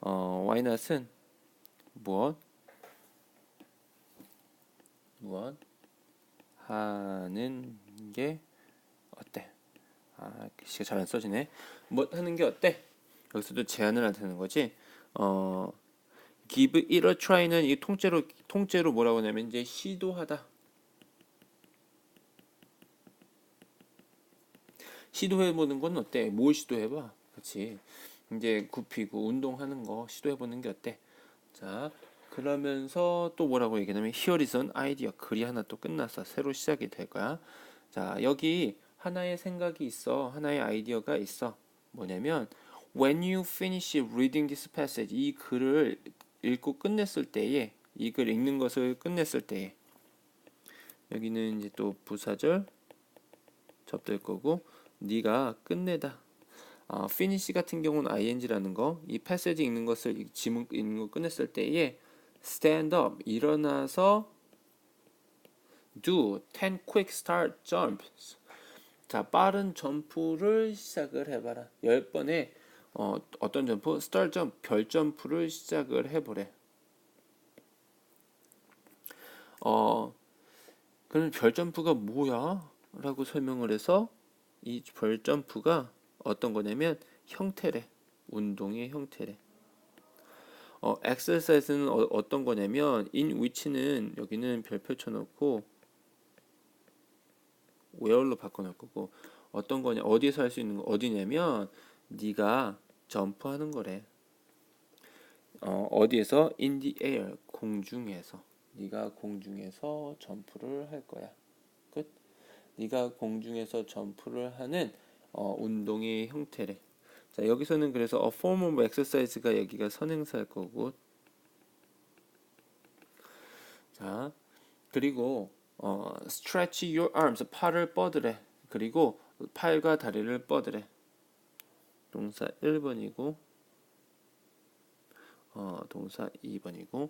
why not은 무엇 하는 게 어때? 글씨가 잘 안 써지네. 무엇 하는 게 어때? 여기서도 제안을 하는 거지. give it a try는 이 통째로 뭐라고 하냐면 이제 시도하다. 시도해보는 건 어때? 뭘 시도해봐? 그렇지. 이제 굽히고 운동하는 거 시도해보는 게 어때? 자, 그러면서 또 뭐라고 얘기하냐면 here is an idea. 글이 하나 또 끝났어. 새로 시작이 될 거야. 자, 여기 하나의 생각이 있어. 하나의 아이디어가 있어. 뭐냐면 when you finish reading this passage, 이 글을 읽고 끝냈을 때에, 이 글 읽는 것을 끝냈을 때에, 여기는 이제 또 부사절 접될 거고, 네가 끝내다. finish 같은 경우는 ing라는 거, 이 passage 읽는 것을 지문 읽는 거 끝냈을 때에 stand up 일어나서 do 10 quick start jumps. 자, 빠른 점프를 시작을 해봐라. 10번의 어떤 점프? start jump, 별 점프를 시작을 해보래. 그럼 별 점프가 뭐야? 라고 설명을 해서 이 별 점프가 어떤 거냐면 형태래. 운동의 형태래. exercise는 어떤 거냐면 in which는 여기는 별표 쳐놓고 where로 바꿔놓을 거고, 어떤 거냐, 어디에서 할 수 있는 거 어디냐면 네가 점프하는 거래. 어디에서? in the air, 공중에서. 네가 공중에서 점프를 할 거야. 끝. 네가 공중에서 점프를 하는 운동의 형태래. 자, 여기서는 그래서 a form of exercise가 여기가 선행사일 거고, 자, 그리고 stretch your arms, 팔을 뻗으래. 그리고 팔과 다리를 뻗으래. 동사 1번이고 동사 2번이고,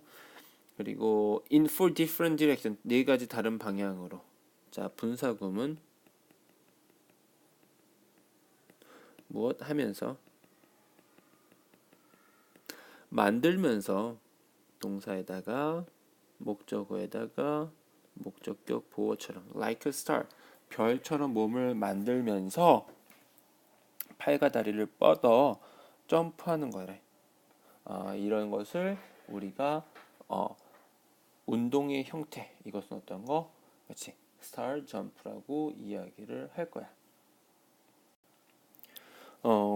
그리고 in four different direction, 네 가지 다른 방향으로. 자, 분사구문 무엇 하면서, 만들면서, 동사에다가 목적어에다가 목적격 보어처럼 like a star, 별처럼 몸을 만들면서 팔과 다리를 뻗어 점프하는 거래. 이런 것을 우리가 운동의 형태, 이것은 어떤 거? 그렇지, star jump라고 이야기를 할 거야.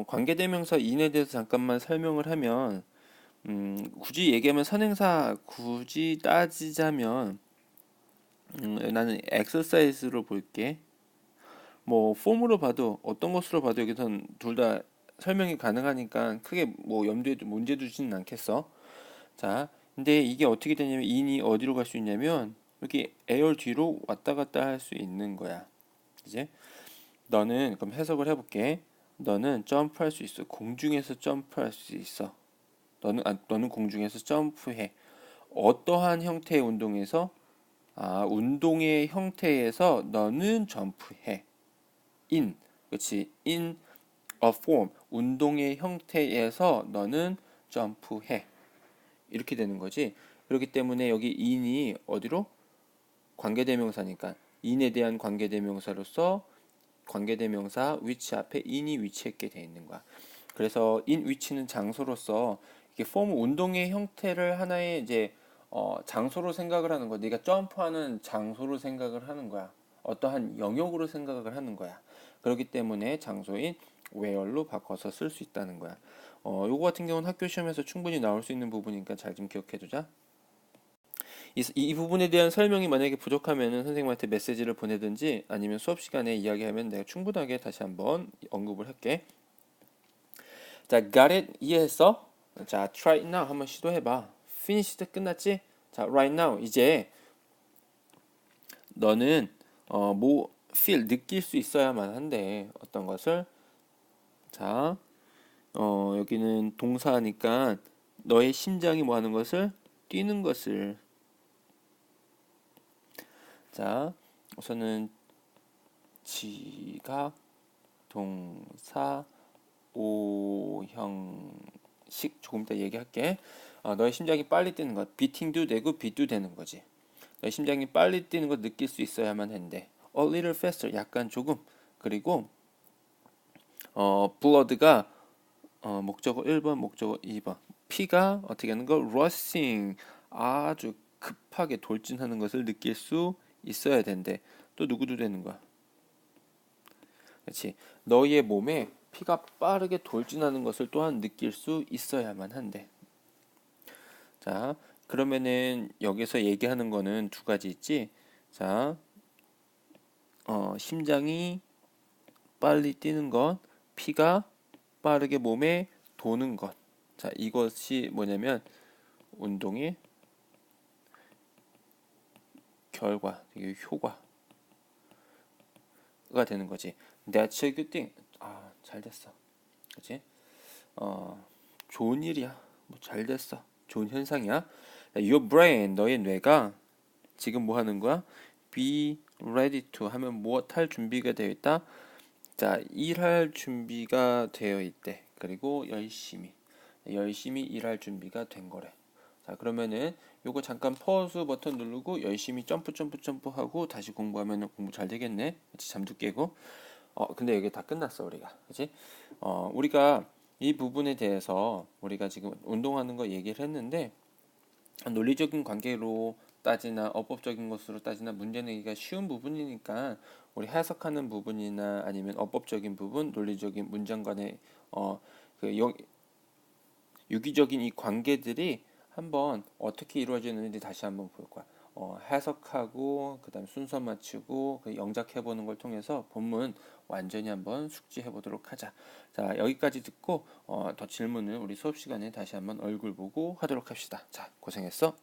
관계대명사 in에 대해서 잠깐만 설명을 하면, 굳이 얘기하면 선행사 굳이 따지자면, 나는 exercise로 볼게. 뭐 폼으로 봐도 어떤 것으로 봐도 여기선 둘 다 설명이 가능하니까 크게 뭐 염두에 문제 두지는 않겠어. 자, 근데 이게 어떻게 되냐면 in이 어디로 갈 수 있냐면 이렇게 에어 뒤로 왔다 갔다 할 수 있는 거야. 이제 너는, 그럼 해석을 해볼게. 너는 점프할 수 있어. 공중에서 점프할 수 있어. 너는 공중에서 점프해. 어떠한 형태의 운동에서? 운동의 형태에서 너는 점프해. 그렇지. in a form, 운동의 형태에서 너는 점프해. 이렇게 되는 거지. 그렇기 때문에 여기 in이 어디로? 관계대명사니까 in에 대한 관계대명사로서 관계대명사 which 앞에 in이 위치했게 돼 있는 거야. 그래서 in which는 장소로서 이게 form 운동의 형태를 하나의 이제 장소로 생각을 하는 거야. 네가 점프하는 장소로 생각을 하는 거야. 어떠한 영역으로 생각을 하는 거야. 그렇기 때문에 장소인 where로 바꿔서 쓸 수 있다는 거야. 요거 같은 경우는 학교 시험에서 충분히 나올 수 있는 부분이니까 잘 좀 기억해 두자. 이 부분에 대한 설명이 만약에 부족하면은 선생님한테 메시지를 보내든지 아니면 수업 시간에 이야기하면 내가 충분하게 다시 한번 언급을 할게. 자, got it 이해했어? 자, try it now 한번 시도해봐. finished 끝났지? 자, right now 이제 너는 feel 느낄 수 있어야만 한데 어떤 것을 자, 여기는 동사니까 너의 심장이 뭐 하는 것을 뛰는 것을 자, 우선은 지각 동사 오형식 조금 이따 얘기할게. 너의 심장이 빨리 뛰는 것, beating도 되고 beat도 되는 거지. 너의 심장이 빨리 뛰는 것 느낄 수 있어야만 한대. A little faster, 약간 조금. 그리고 blood가 목적어 1번, 목적어 2번. 피가 어떻게 하는 거? rushing, 아주 급하게 돌진하는 것을 느낄 수 있어야 된대. 또 누구도 되는 거야. 그렇지. 너희의 몸에 피가 빠르게 돌진하는 것을 또한 느낄 수 있어야만 한대. 자, 그러면은 여기서 얘기하는 거는 두 가지 있지. 자, 심장이 빨리 뛰는 것, 피가 빠르게 몸에 도는 것. 자, 이것이 뭐냐면 운동의 결과, 이게 효과가 되는 거지. That's a good thing. 잘 됐어. 그렇지? 좋은 일이야. 뭐 잘 됐어. 좋은 현상이야. Your brain, 너의 뇌가 지금 뭐 하는 거야? Be ready to 하면 무엇 할 준비가 되어 있다. 자, 일할 준비가 되어 있대. 그리고 열심히 일할 준비가 된 거래. 자, 그러면은 요거 잠깐 pause 버튼 누르고 열심히 점프 하고 다시 공부하면 공부 잘 되겠네. 그치? 잠도 깨고. 근데 이게 다 끝났어, 우리가. 그치? 우리가 이 부분에 대해서 우리가 지금 운동하는 거 얘기를 했는데 논리적인 관계로 따지나 어법적인 것으로 따지나 문제 내기가 쉬운 부분이니까 우리 해석하는 부분이나 아니면 어법적인 부분, 논리적인 문장 간의 그 유기적인 이 관계들이 한번 어떻게 이루어지는지 다시 한번 볼 거야. 해석하고 그다음 순서 맞추고 그 영작해 보는 걸 통해서 본문 완전히 한번 숙지해 보도록 하자. 자, 여기까지 듣고 더 질문을 우리 수업 시간에 다시 한번 얼굴 보고 하도록 합시다. 자, 고생했어.